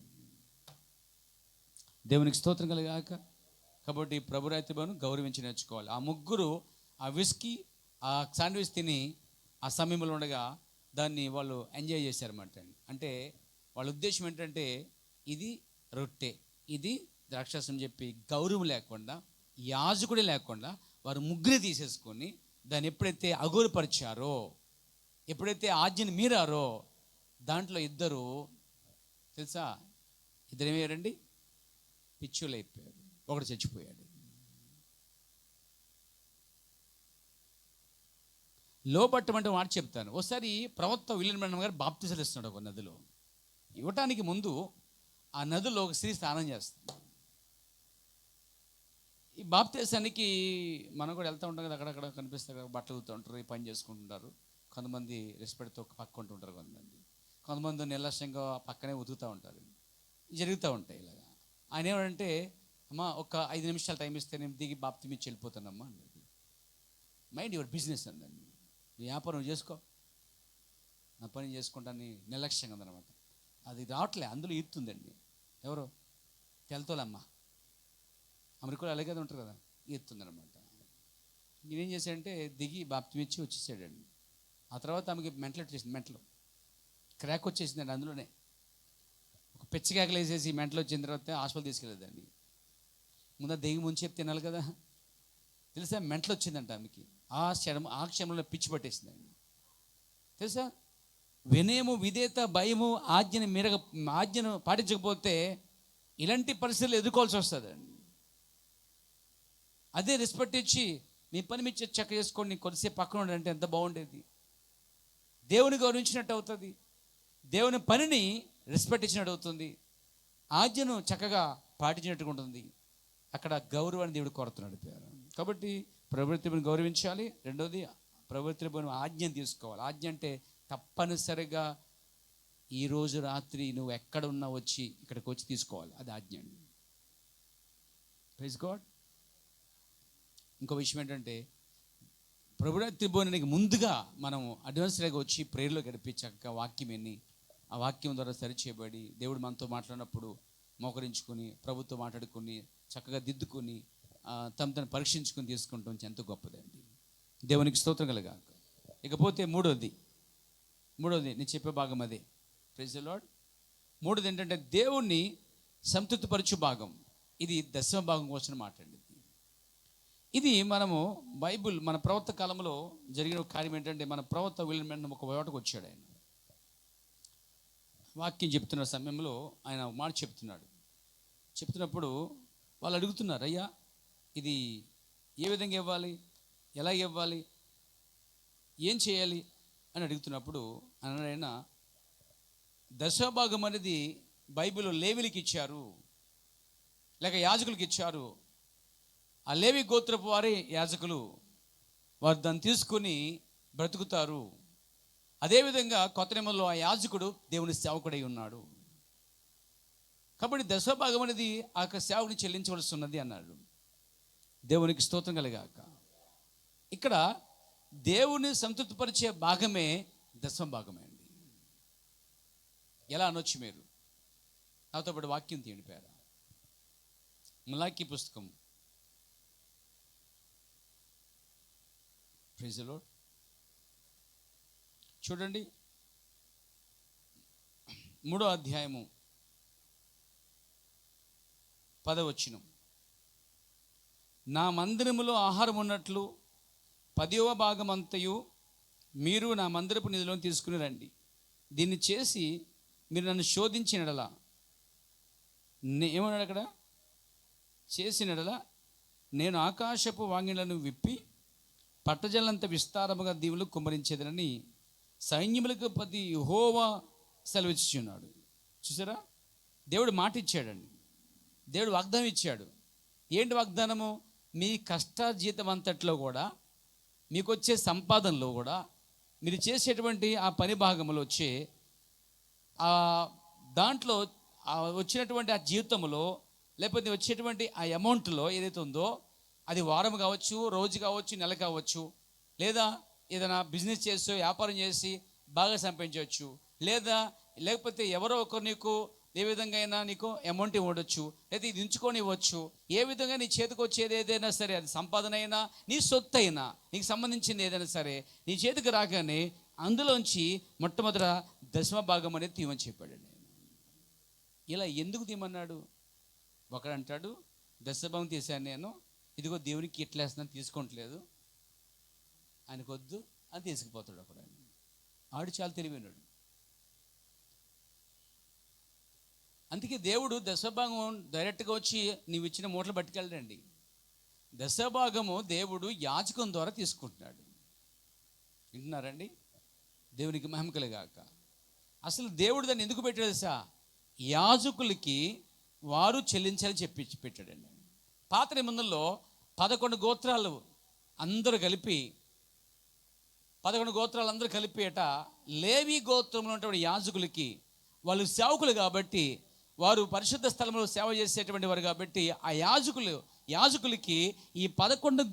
దేవునికి స్తోత్రం కలగాక. కాబట్టి ప్రభురాత్రి భవనం గౌరవించి నేర్చుకోవాలి. ఆ ముగ్గురు ఆ విస్కీ ఆ శాండ్విచ్ తిని ఆ సమయంలో ఉండగా దాన్ని వాళ్ళు ఎంజాయ్ చేశారన్నమాట. అంటే వాళ్ళ ఉద్దేశం ఏంటంటే, ఇది రొట్టె, ఇది ద్రాక్షాసం చెప్పి గౌరవం లేకుండా, యాజకుడే లేకుండా వారు ముగ్గురే తీసేసుకొని దాన్ని ఎప్పుడైతే అగౌరవపరిచారో, ఎప్పుడైతే ఆజ్ఞని మీరారో, దాంట్లో ఇద్దరు తెలుసా, ఇద్దరు ఏమయ్యారండి? పిచ్చులు అయిపోయారు. ఒకడు చచ్చిపోయాడు. లోబట్టమంటే మాట చెప్తాను. ఒకసారి ప్రవక్త విలియం బ్రన్హామ్ గారు బాప్తిసాలు ఇస్తున్నాడు ఒక నదిలో. ఇవ్వటానికి ముందు ఆ నదిలో ఒక స్త్రీ స్నానం చేస్తుంది. ఈ బాప్తిసానికి మనం కూడా వెళ్తూ ఉంటాం కదా, అక్కడక్కడ కనిపిస్తారు కదా, బట్టలు ఉతుకుతూ ఉంటారు, ఈ పని చేసుకుంటుంటారు. కొంతమంది రెస్పెక్ట్తో పక్కుంటుంటారు, కొంతమంది నిర్లక్ష్యంగా పక్కనే ఉతుకుతూ ఉంటారు. జరుగుతూ ఉంటాయి ఇలాగా. ఆయన ఏమంటే, అమ్మా ఒక 5 నిమిషాలు టైం ఇస్తే నేను దిగి బాప్తిసం ఇచ్చి వెళ్ళిపోతానమ్మా అన్నది. మైండ్ యువర్ బిజినెస్ అందండి, నీ వ్యాపారం చేసుకో, నా పని చేసుకుంటాను నిర్లక్ష్యంగా ఉందన్నమాట. అది రావట్లే, అందులో ఈత్తుందండి. ఎవరో తెలతోలమ్మ, అమెరికాలో అలాగే ఉంటారు కదా, ఈత్తుందనమాట. నేనేం చేశాడంటే దిగి బాప్తిసం ఇచ్చి వచ్చేసాడండి. ఆ తర్వాత ఆమెకి మెంటల్ వచ్చేసింది, మెంటలు క్రాక్ వచ్చేసిందండి. అందులోనే ఒక పిచ్చకేకలు వేసేసి మెంటలు వచ్చిన తర్వాత హాస్పిటల్ తీసుకెళ్ళేదండి. ముందు దెయ్యం ముంచి చెప్తే తినాలి కదా, తెలుసా? మెంటలు వచ్చిందంట ఆమెకి. ఆ క్షణంలో పిచ్చి పట్టేసిందండి. తెలుసా? వినయము, విధేయత, భయము, ఆజ్ఞను పాటించకపోతే ఇలాంటి పరిస్థితులు ఎదుర్కోవాల్సి వస్తుందండి. అదే రెస్పెక్ట్ ఇచ్చి మీ పని మీద చక్క చేసుకోండి, కొద్దిసేపు పక్కన ఉండంటే ఎంత బాగుండేది. దేవుని గౌరవించినట్టు అవుతుంది, దేవుని పనిని రెస్పెక్ట్ ఇచ్చినట్టు అవుతుంది, ఆజ్ఞను చక్కగా పాటించినట్టుగా ఉంటుంది. అక్కడ గౌరవాన్ని దేవుడు కోరుతున్నాడు. కాబట్టి ప్రభుత్వం గౌరవించాలి. రెండోది, ప్రభుత్వం ఆజ్ఞను తీసుకోవాలి. ఆజ్ఞ అంటే తప్పనిసరిగా ఈరోజు రాత్రి నువ్వు ఎక్కడ ఉన్నా వచ్చి ఇక్కడికి వచ్చి తీసుకోవాలి, అది ఆజ్ఞ అండి. Praise God. ఇంకో విషయం ఏంటంటే, ప్రభురాత్రి భోజనానికి ముందుగా మనం అడ్వాన్స్గా వచ్చి ప్రేయర్లో గడిపి చక్కగా వాక్యం విని ఆ వాక్యం ద్వారా సరిచేయబడి దేవుడు మనతో మాట్లాడినప్పుడు మోకరించుకొని ప్రభుత్వం మాట్లాడుకొని చక్కగా దిద్దుకొని తను పరీక్షించుకొని తీసుకుంటాం ఎంతో గొప్పదండి. దేవునికి స్తోత్రం కలగాక. ఇకపోతే మూడోది నేను చెప్పే భాగం అదే. Praise the Lord. మూడోది ఏంటంటే దేవుణ్ణి సంతృప్తిపరచు భాగం. ఇది దశమ భాగం కోసం మాట్లాడింది. ఇది మనము బైబిల్ మన ప్రవక్త కాలంలో జరిగిన కార్యం ఏంటంటే, మన ప్రవక్త విలియమ్ ఒక వేటకు వచ్చాడు. ఆయన వాక్యం చెప్తున్న సమయంలో ఆయన మాట చెప్తున్నప్పుడు వాళ్ళు అడుగుతున్నారు, అయ్యా ఇది ఏ విధంగా ఇవ్వాలి, ఎలా ఇవ్వాలి, ఏం చేయాలి అని అడుగుతున్నప్పుడు ఆయన దశభాగం అనేది బైబిల్లో లేవీలకు ఇచ్చారు, లేక యాజకులకు ఇచ్చారు. ఆ లేవి గోత్రపు వారి యాజకులు వారు దాన్ని తీసుకుని బ్రతుకుతారు. అదేవిధంగా కొత్త నియమంలో ఆ యాజకుడు దేవుని సేవకుడై ఉన్నాడు. కాబట్టి దశభాగం అనేది ఆ యొక్క సేవకుని చెల్లించవలసి ఉన్నది అన్నాడు. దేవునికి స్తోత్రం కలగాక. ఇక్కడ దేవుని సంతృప్తిపరిచే భాగమే దశమ భాగమే అండి. ఎలా అనొచ్చు మీరు? నాతో పాటు వాక్యం తీయండి. పేర మలాకీ పుస్తకం. Praise the Lord. చూడండి, 3వ అధ్యాయము 10వ వచనం. నా మందిరములో ఆహారం ఉన్నట్లు 10వ భాగం అంతయు మీరు నా మందిరపు నిధిలో తీసుకుని రండి. దీన్ని చేసి మీరు నన్ను శోధించినడలా, ఏమన్నాడు అక్కడ? చేసినడలా నేను ఆకాశపు వాంగిళ్లను విప్పి పట్టజలంత విస్తారముగా దీవులు కుమ్మరించేదనని సైన్యములకు పతి యెహోవా సెలవిచ్చుచున్నాడు. చూసారా, దేవుడు మాట ఇచ్చాడండి. దేవుడు వాగ్దానం ఇచ్చాడు. ఏంటి వాగ్దానము? మీ కష్టార్జితం అంతట్లో కూడా, మీకు వచ్చే సంపాదనలో కూడా, మీరు చేసేటువంటి ఆ పని భాగంలో వచ్చే దాంట్లో వచ్చినటువంటి ఆ జీవితంలో, లేకపోతే వచ్చేటువంటి ఆ అమౌంట్లో ఏదైతే ఉందో, అది వారం కావచ్చు, రోజు కావచ్చు, నెల కావచ్చు, లేదా ఏదైనా బిజినెస్ చేసి వ్యాపారం చేసి బాగా సంపాదించవచ్చు, లేకపోతే ఎవరో ఒకరు నీకు ఏ విధంగా అయినా నీకు అమౌంట్ ఇవ్వవచ్చు, లేదా ఇది ఉంచుకొని ఇవ్వచ్చు. ఏ విధంగా నీ చేతికి వచ్చేది ఏదైనా సరే, అది సంపాదన అయినా నీ సొత్తు అయినా, నీకు సంబంధించింది ఏదైనా సరే నీ చేతికి రాగానే అందులోంచి మొట్టమొదట దశమ భాగం అనేది తీయమని చెప్పాడండి. ఇలా ఎందుకు తీయమన్నాడు? ఒకడు అంటాడు, దశభాగం తీశాను నేను, ఇదిగో దేవునికి ఇట్లా వేస్తున్నాను, తీసుకోవట్లేదు, ఆయనకు వద్దు అని తీసుకుపోతాడు. అప్పుడు ఆడు చాలా తెలివైనాడు. అందుకే దేవుడు దశభాగం డైరెక్ట్గా వచ్చి నీవు ఇచ్చిన మూటలు పట్టుకెళ్ళండి. దశభాగము దేవుడు యాజకం ద్వారా తీసుకుంటున్నాడు. వింటున్నారండి? దేవునికి మహిమ కలుగాక. అసలు దేవుడు దాన్ని ఎందుకు పెట్టాడు? యాజకులకి వారు చెల్లించాలని చెప్పి పెట్టాడండి. పాత నిబంధనలో 11 గోత్రాలు అందరూ కలిపి 11 గోత్రాలు అందరూ కలిపి లేవి గోత్రంలో ఉన్నటువంటి యాజకులకి, వాళ్ళు సేవకులు కాబట్టి, వారు పరిశుద్ధ స్థలంలో సేవ చేసేటువంటి వారు కాబట్టి, ఆ యాజకులకి ఈ 11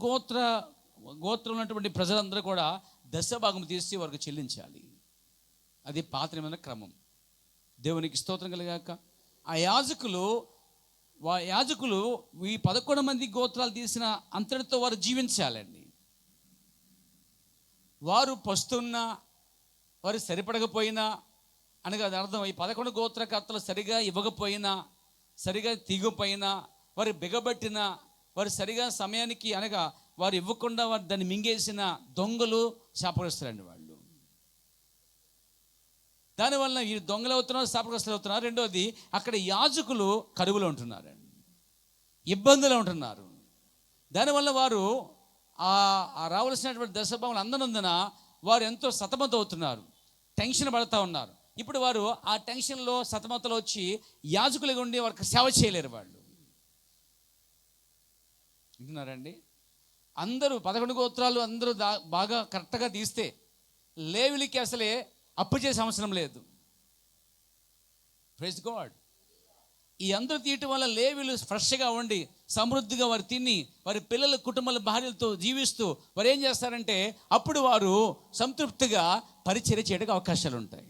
గోత్రం ఉన్నటువంటి ప్రజలందరూ కూడా దశభాగం తీసి వారికి చెల్లించాలి. అది పాత నిబంధన క్రమం. దేవునికి స్తోత్రం కలగాక. ఆ యాజకులు ఈ 11 మంది గోత్రాలు తీసిన అంతటితో వారు జీవించాలండి. వారు పస్తున్నా, వారు సరిపడకపోయినా అనగా అర్థం, ఈ 11 గోత్రకర్తలు సరిగా ఇవ్వకపోయినా, సరిగా తీగపోయినా, వారు బిగబట్టినా, వారు సరిగా సమయానికి అనగా వారు ఇవ్వకుండా వారు దాన్ని మింగేసిన దొంగలు శాపగ్రస్తులండి వాళ్ళు. దానివల్ల ఈ దొంగలు అవుతున్నారు, శాపగ్రస్తులు అవుతున్నారు. రెండోది, అక్కడ యాజకులు కరువులో ఉంటున్నారండి, ఇబ్బందులు ఉంటున్నారు. దానివల్ల వారు రావాల్సినటువంటి దశభాగం అందనందున వారు ఎంతో సతమతం అవుతున్నారు, టెన్షన్ పడుతూ ఉన్నారు. ఇప్పుడు వారు ఆ టెన్షన్లో సతమతలు వచ్చి యాజకులుగా ఉండి వారికి సేవ చేయలేరు వాళ్ళు. వింటున్నారండి? అందరూ 11 గోత్రాలు అందరూ బాగా కరెక్ట్గా తీస్తే లేవిలికి అసలే అప్పు చేసే అవసరం లేదు. Praise God. ఈ అందరూ తీయటం వల్ల లేవీలు ఫ్రెష్గా ఉండి సమృద్ధిగా వారు తిని వారి పిల్లల కుటుంబాల భార్యలతో జీవిస్తూ వారు ఏం చేస్తారంటే అప్పుడు వారు సంతృప్తిగా పరిచర్య చేయడానికి అవకాశాలు ఉంటాయి.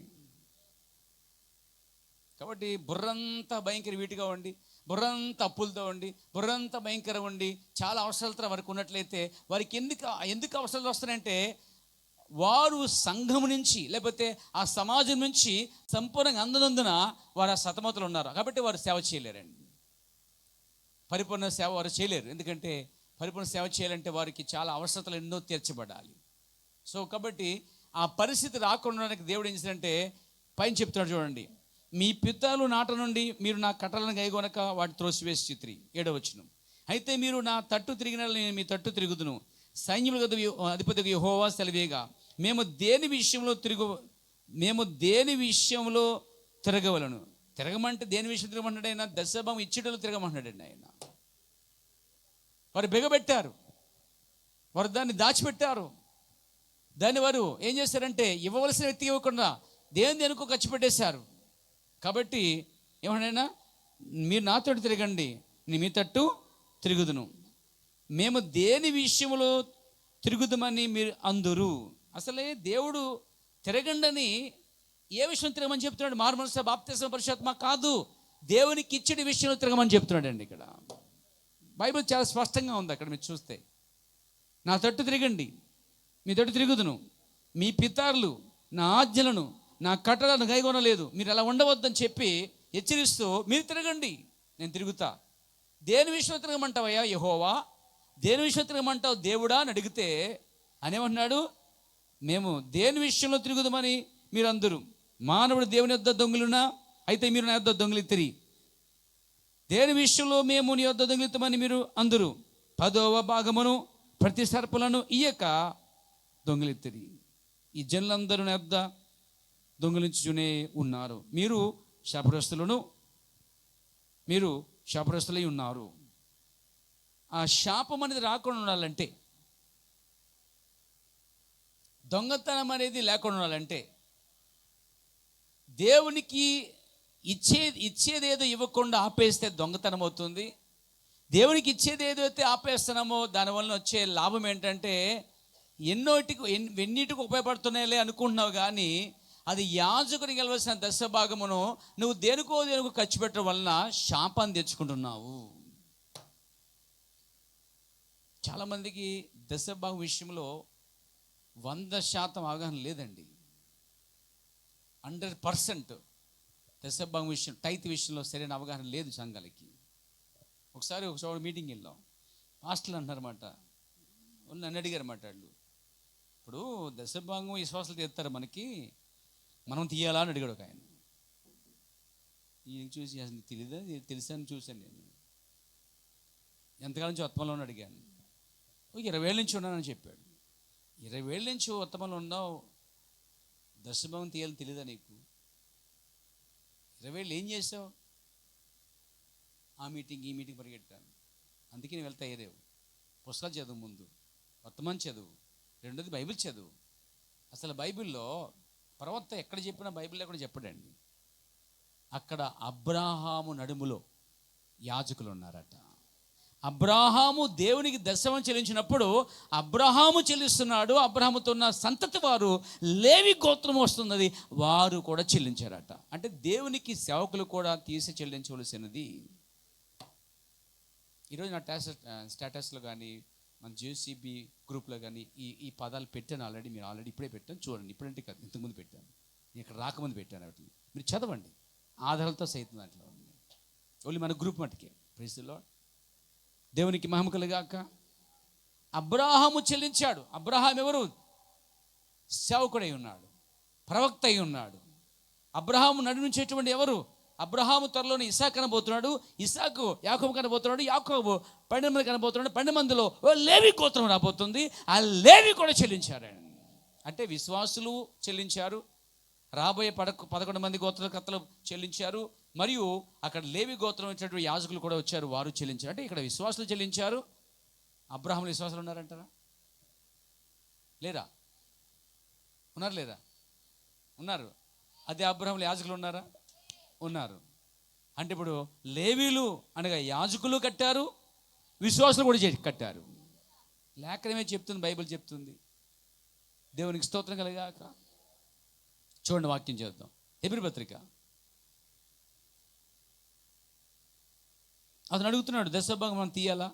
కాబట్టి బుర్రంతా భయంకర వీటిగా ఉండి, బుర్రంతా అప్పులతో ఉండి, బుర్రంతా భయంకరం ఉండి, చాలా అవసరాలతో వారికి ఉన్నట్లయితే వారికి ఎందుకు అవసరాలు వస్తున్నాయంటే వారు సంఘం నుంచి లేకపోతే ఆ సమాజం నుంచి సంపూర్ణంగా అందనందున వారు ఆ సతమతలు ఉన్నారు. కాబట్టి వారు సేవ చేయలేరండి, పరిపూర్ణ సేవ వారు చేయలేరు. ఎందుకంటే పరిపూర్ణ సేవ చేయాలంటే వారికి చాలా అవసరతలు ఎన్నో తీర్చబడాలి. సో కాబట్టి ఆ పరిస్థితి రాకుండా దేవుడు ఏం చేశాడంటే పైన చెప్తున్నాడు చూడండి, మీ పితరుల నాట నుండి మీరు నా కట్టలను గైకొనక వాటి త్రోసివేసి చిత్రి. 7వ వచనం, అయితే మీరు నా తట్టు తిరిగిన నేను మీ తట్టు తిరుగుదును, సైన్యముల అధిపతి యెహోవా సెలవేగా, మేము దేని విషయంలో తిరగవలను. తిరగమంటే దేని విషయం తిరగమంటాడు ఆయన? దశభాగం ఇచ్చేటలో తిరగమంటాడండి ఆయన. వారు బిగబెట్టారు, వారు దాన్ని దాచిపెట్టారు. దాన్ని వారు ఏం చేశారంటే ఇవ్వవలసిన వ్యక్తి ఇవ్వకుండా దేనికో ఖర్చు పెట్టేశారు. కాబట్టి ఏమన్నా, మీరు నాతో తిరగండి, నేను మీ తట్టు తిరుగుదును, మేము దేని విషయంలో తిరుగుదామని మీరు అందురు. అసలే దేవుడు తిరగండని ఏ విషయం తిరగమని చెప్తున్నాడు? మారుమనసు బాప్తిస్మ పరిశుద్ధాత్మ కాదు, దేవునికి ఇచ్చే విషయంలో తిరగమని చెప్తున్నాడు అండి. ఇక్కడ బైబిల్ చాలా స్పష్టంగా ఉంది. అక్కడ మీరు చూస్తే, నా తట్టు తిరగండి, మీ తట్టు తిరుగుదును, మీ పితరులు నా ఆజ్ఞలను నా కట్టలను గైకొనలేదు, మీరు అలా ఉండవద్దని చెప్పి హెచ్చరిస్తూ మీరు తిరగండి, నేను తిరుగుతా. దేని విషయంలో తిరగమంటావయ్యా యెహోవా? దేని విషయంలో తిరగమంటావు దేవుడా అని అడిగితే అనేమంటున్నాడు, మేము దేని విషయంలో తిరుగుదామని మీరు అందరూ. మానవుడు దేవుని యొద్ద దొంగిలున్నా, అయితే మీరు నా యొద్ద దొంగిలిత్తిరి. దేని విషయంలో మేము నీ యొద్ద దొంగిలితామని మీరు అందరూ 10వ భాగమును ప్రతి సర్పలను ఇయ్యక దొంగిలిత్తిరి. ఈ జనులందరూ నా యొద్ద దొంగిలించునే ఉన్నారు, మీరు శాపగ్రస్తులై ఉన్నారు. ఆ శాపం అనేది రాకుండా ఉండాలంటే, దొంగతనం అనేది లేకుండా ఉండాలంటే, దేవునికి ఇచ్చేదేదో ఇవ్వకుండా ఆపేస్తే దొంగతనం అవుతుంది. దేవునికి ఇచ్చేది ఏదైతే ఆపేస్తున్నామో దానివల్ల వచ్చే లాభం ఏంటంటే ఎన్నిటికి ఉపయోగపడుతున్నాయిలే అనుకుంటున్నావు, కానీ అది యాజకునికి వెళ్ళవలసిన దశభాగమును నువ్వు దేనికో ఖర్చు పెట్టడం వలన శాపాన్ని తెచ్చుకుంటున్నావు. చాలామందికి దశభాగం విషయంలో 100% అవగాహన లేదండి. 100% దశభాగం విషయం, టైత్ విషయంలో సరైన అవగాహన లేదు సంఘాలకి. ఒకసారి మీటింగ్ వెళ్ళాం, పాస్టర్లు అంటున్నారన్నమాట, నన్ను అడిగారు మాట్లాడు, ఇప్పుడు దశభాగం విశ్వాసాలు తీస్తారు, మనం తీయాలా అని అడిగాడు ఒక ఆయన. ఈయన చూసి అసలు తెలియదా? తెలుసని చూశాను నేను. ఎంతకాలం నుంచి ఉత్తమంలో అడిగాను. 20 ఏళ్ళ నుంచి ఉన్నానని చెప్పాడు. 20 ఏళ్ళ నుంచి ఉత్తమంలో ఉన్నావు, దశభాగం తీయాలని తెలియదా నీకు? 20 ఏళ్ళు ఏం చేసావు? ఆ మీటింగ్ ఈ మీటింగ్ పరిగెట్టాను. అందుకే నేను వెళ్తా ఏదేవు. పుస్తకాలు చదువు, ముందు వర్తమానం చదువు, రెండోది బైబిల్ చదువు. అసలు బైబిల్లో ప్రవక్త ఎక్కడ చెప్పినా బైబిల్లో కూడా చెప్పడండి. అక్కడ అబ్రాహాము నడుములో యాజకులు ఉన్నారట. అబ్రాహాము దేవునికి దశమం చెల్లించినప్పుడు అబ్రాహాము చెల్లిస్తున్నాడు, అబ్రాహాముతో ఉన్న సంతతి వారు లేవి గోత్రం వస్తున్నది, వారు కూడా చెల్లించారట. అంటే దేవునికి సేవకులు కూడా తీసి చెల్లించవలసినది. ఈరోజు నా స్టేటస్లో కానీ మన జేసీబీ గ్రూప్లో కానీ ఈ పదాలు పెట్టాను ఆల్రెడీ. మీరు ఆల్రెడీ ఇప్పుడే పెట్టాను, చూడండి. ఇప్పుడంటే కాదు, ఇంతకుముందు పెట్టాను, నేను ఇక్కడ రాకముందు పెట్టాను. వాటిని మీరు చదవండి, ఆధారాలతో సైతం దాంట్లో ఉంది. ఓన్లీ మన గ్రూప్ మటుకే. Praise the Lord. దేవునికి మహిమ కలుగాక. అబ్రాహాము చెల్లించాడు. అబ్రాహాం ఎవరు? సేవకుడై ఉన్నాడు, ప్రవక్త అయి ఉన్నాడు. అబ్రాహాము నడిపించేటువంటి ఎవరు? అబ్రాహాము త్వరలోనే ఇసాకు కనబోతున్నాడు, ఇసాకు యాకోబు కనబోతున్నాడు, యాకోబు 12 మంది కనబోతున్నాడు, 12 మందిలో లేవి గోత్రం రాబోతుంది. ఆ లేవి కూడా చెల్లించారండి. అంటే విశ్వాసులు చెల్లించారు, రాబోయే 11 మంది గోత్రకర్తలు చెల్లించారు, మరియు అక్కడ లేవి గోత్రం వచ్చినటువంటి యాజకులు కూడా వచ్చారు, వారు చెల్లించారు. అంటే ఇక్కడ విశ్వాసులు చెల్లించారు. అబ్రాహాములు విశ్వాసులు ఉన్నారంటారా? లేరా? ఉన్నారు లేదా? ఉన్నారు. అదే అబ్రాహాములు యాజకులు ఉన్నారా? ఉన్నారు. అంటే ఇప్పుడు లేవీలు అనగా యాజకులు కట్టారు, విశ్వాసులు కూడా కట్టారు. లేఖనమే చెప్తుంది, బైబిల్ చెప్తుంది. దేవునికి స్తోత్రం కలగాక. చూడండి, వాక్యం చేద్దాం. హెబ్రీ పత్రిక అతను అడుగుతున్నాడు, దశభాగం మనం తీయాలా?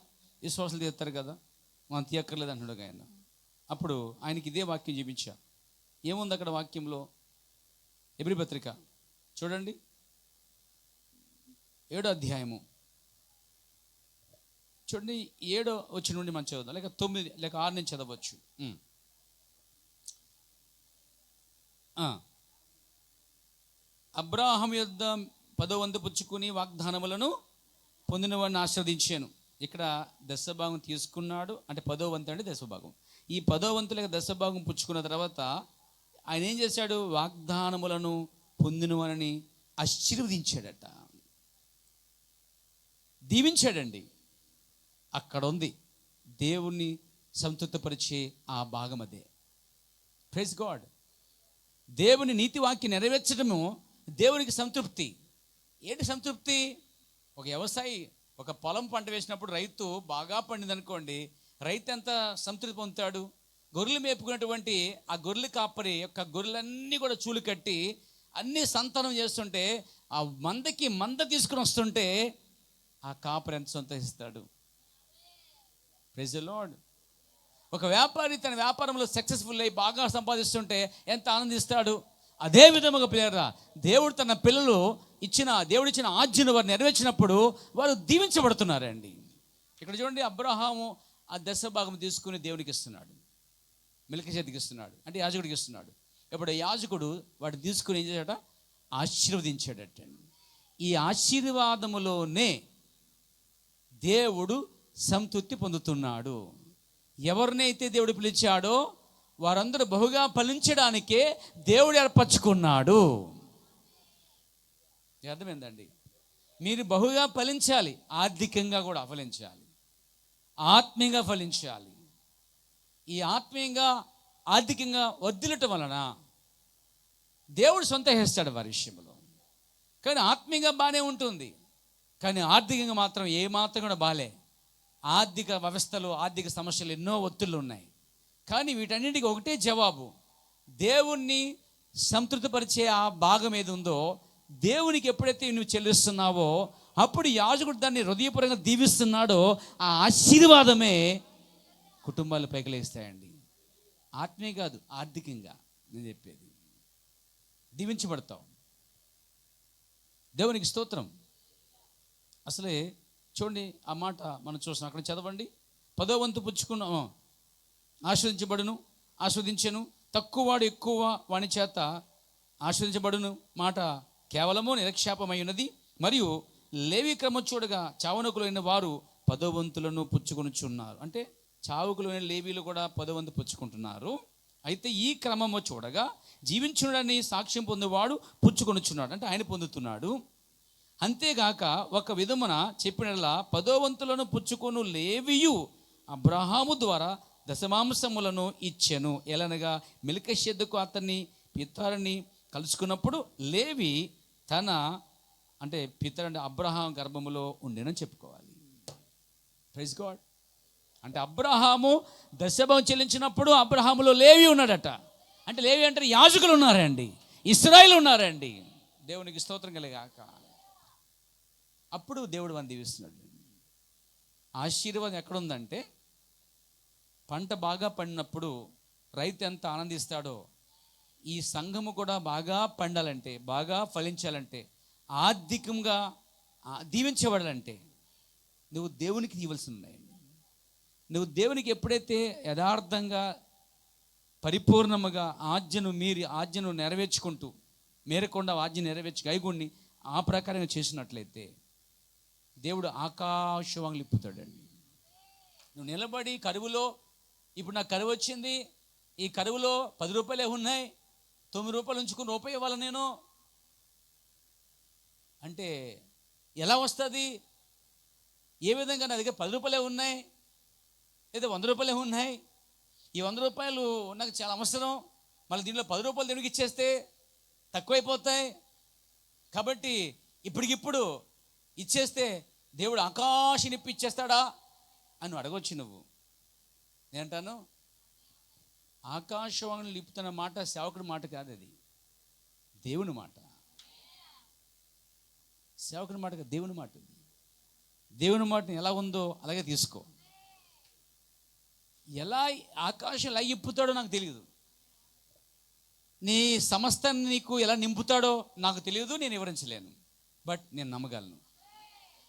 విశ్వాసాలు తీస్తారు కదా, మనం తీయక్కర్లేదు అంటున్నాడు ఆయన. అప్పుడు ఆయనకి ఇదే వాక్యం చూపించా. ఏముంది అక్కడ వాక్యంలో? ఎబ్రీ పత్రిక చూడండి, 7వ అధ్యాయము చూడండి, 7వ వచనం నుండి మనం చదువుదాం, లేక 9 లేక 6 నుంచి చదవచ్చు. అబ్రాహాము యొద్ద 10వ వంతు పుచ్చుకుని వాగ్దానములను పొందిన వాడిని ఆశ్రవదించాను. ఇక్కడ దశభాగం తీసుకున్నాడు అంటే 10వ వంతు అంటే దశభాగం. ఈ 10వ వంతు లేక దశభాగం పుచ్చుకున్న తర్వాత ఆయన ఏం చేశాడు? వాగ్దానములను పొందిన వారిని ఆశీర్వదించాడట, దీవించాడండి. అక్కడ ఉంది దేవుణ్ణి సంతృప్తిపరిచే ఆ భాగం అదే. Praise God. దేవుని నీతి వాక్యం నెరవేర్చడము దేవునికి సంతృప్తి. ఏంటి సంతృప్తి? ఒక వ్యవసాయి ఒక పొలం పంట వేసినప్పుడు రైతు బాగా పండింది అనుకోండి, రైతు ఎంత సంతృప్తి పొందుతాడు? గొర్రెలు మేపుకున్నటువంటి ఆ గొర్రెల కాపరి యొక్క గొర్రెలన్నీ కూడా చూలు కట్టి అన్ని సంతానం చేస్తుంటే, ఆ మందకి మంద తీసుకుని వస్తుంటే ఆ కాపరి ఎంత సంతోషిస్తాడు? Praise the Lord. ఒక వ్యాపారి తన వ్యాపారంలో సక్సెస్ఫుల్ అయ్యి బాగా సంపాదిస్తుంటే ఎంత ఆనందిస్తాడు? అదే విధముగా పిల్లరా, దేవుడు తన పిల్లలు దేవుడిచ్చిన ఆజ్ఞను వారు నెరవేర్చినప్పుడు వారు దీవించబడుతున్నారండి. ఇక్కడ చూడండి, అబ్రహాము ఆ దశభాగం తీసుకుని దేవునికి ఇస్తున్నాడు, మెల్కీసెదెకుకి ఇస్తున్నాడు, అంటే యాజకుడికి ఇస్తున్నాడు. ఇప్పుడు యాజకుడు వాటిని తీసుకుని ఏం చేశాడట? ఆశీర్వదించాడట. ఈ ఆశీర్వాదములోనే దేవుడు సంతృప్తి పొందుతున్నాడు. ఎవరినైతే దేవుడు పిలిచాడో వారందరూ బహుగా ఫలించడానికే దేవుడు ఏర్పరచుకున్నాడు. అర్థమైందండి? మీరు బహుగా ఫలించాలి, ఆర్థికంగా కూడా ఫలించాలి, ఆత్మీయంగా ఫలించాలి. ఈ ఆత్మీయంగా ఆర్థికంగా వర్ధిల్లటం వలన దేవుడు సంతోషిస్తాడు వారి విషయంలో. కానీ ఆత్మీయంగా బాగానే ఉంటుంది, కానీ ఆర్థికంగా మాత్రం ఏమాత్రం కూడా బాలే. ఆర్థిక వ్యవస్థలో ఆర్థిక సమస్యలు ఎన్నో ఒత్తిళ్ళు ఉన్నాయి. కానీ వీటన్నిటికీ ఒకటే జవాబు, దేవుణ్ణి సంతృప్తిపరిచే ఆ భాగం ఏది ఉందో దేవునికి ఎప్పుడైతే నువ్వు చెల్లిస్తున్నావో అప్పుడు యాజకుడు దాన్ని హృదయపూర్వకంగా దీవిస్తున్నాడో ఆ ఆశీర్వాదమే కుటుంబాలు పైకి లేస్తాయండి. ఆత్మీయ కాదు, ఆర్థికంగా నేను చెప్పేది. దీవించబడతావు. దేవునికి స్తోత్రం. అసలే చూడండి, ఆ మాట మనం చూస్తున్నాం. అక్కడ చదవండి, 10వ వంతు పుచ్చుకున్నాం ఆస్వాదించెను, తక్కువ వాడు ఎక్కువ వాని చేత ఆస్వాదించబడును మాట కేవలము నిరక్షేపమై ఉన్నది. మరియు లేవి క్రమం చూడగా చావనకులైన వారు 10వ వంతులను పుచ్చుకొనుచున్నారు. అంటే చావుకులైన లేవీలు కూడా 10వ వంతు పుచ్చుకుంటున్నారు. అయితే ఈ క్రమము చూడగా జీవించుడని సాక్ష్యం పొందేవాడు పుచ్చుకొనుచున్నాడు, అంటే ఆయన పొందుతున్నాడు. అంతేగాక ఒక విధమున చెప్పినలా 10వ వంతులను పుచ్చుకొను లేవియు అబ్రహాము ద్వారా దశమాంసములను ఇచ్చెను. ఎలనగా మెల్కీసెదెకు అతన్ని పితరుని కలుసుకున్నప్పుడు లేవి తన అంటే పితరుని అబ్రహాం గర్భములో ఉండేనని చెప్పుకోవాలి. Praise God. అంటే అబ్రహాము దశభాగం చెల్లించినప్పుడు అబ్రహాములో లేవి ఉన్నాడట. అంటే లేవి అంటే యాజకులు ఉన్నారండి, ఇశ్రాయేలు ఉన్నారండి. దేవునికి స్తోత్రం కలిగాక. అప్పుడు దేవుడు వారిని దీవిస్తున్నాడు. ఆశీర్వాదం ఎక్కడుందంటే, పంట బాగా పండినప్పుడు రైతు ఎంత ఆనందిస్తాడో, ఈ సంఘము కూడా బాగా పండాలంటే, బాగా ఫలించాలంటే, ఆర్థికంగా దీవించబడాలంటే నువ్వు దేవునికి ఇవ్వాల్సి ఉన్నాయండి. నువ్వు దేవునికి ఎప్పుడైతే యథార్థంగా పరిపూర్ణముగా ఆజ్ఞను నెరవేర్చుకుంటూ మేరకుండా ఆజ్ఞ నెరవేర్చి గైగుణ్ణి ఆ ప్రకారంగా చేసినట్లయితే దేవుడు ఆకాశవాంగులు ఇప్పుతాడండి. నువ్వు నిలబడి కరువులో, ఇప్పుడు నాకు కరువు వచ్చింది, ఈ కరువులో 10 రూపాయలే ఉన్నాయి, 9 రూపాయలు ఉంచుకుని రూపాయి ఇవ్వాలి నేను అంటే ఎలా వస్తుంది? ఏ విధంగా నా దగ్గర 10 రూపాయలే ఉన్నాయి లేదా 100 రూపాయలే ఉన్నాయి, ఈ 100 రూపాయలు నాకు చాలా అవసరం, మళ్ళీ దీంట్లో 10 రూపాయలు దేవుడికి ఇచ్చేస్తే తక్కువైపోతాయి, కాబట్టి ఇప్పటికిప్పుడు ఇచ్చేస్తే దేవుడు ఆకాశం నిప్పి ఇచ్చేస్తాడా అని అడగొచ్చు. నువ్వు నేనంటాను, ఆకాశవాణి నిప్పుతున్న మాట సేవకుడి మాట కాదు, అది దేవుని మాట. సేవకుని మాట కాదు, దేవుని మాట. దేవుని మాటని ఎలా ఉందో అలాగే తీసుకో. ఎలా ఆకాశం ఎలా ఇప్పుతాడో నాకు తెలియదు, నీ సమస్తాన్ని నీకు ఎలా నింపుతాడో నాకు తెలియదు, నేను వివరించలేను. బట్ నేను నమ్మగలను.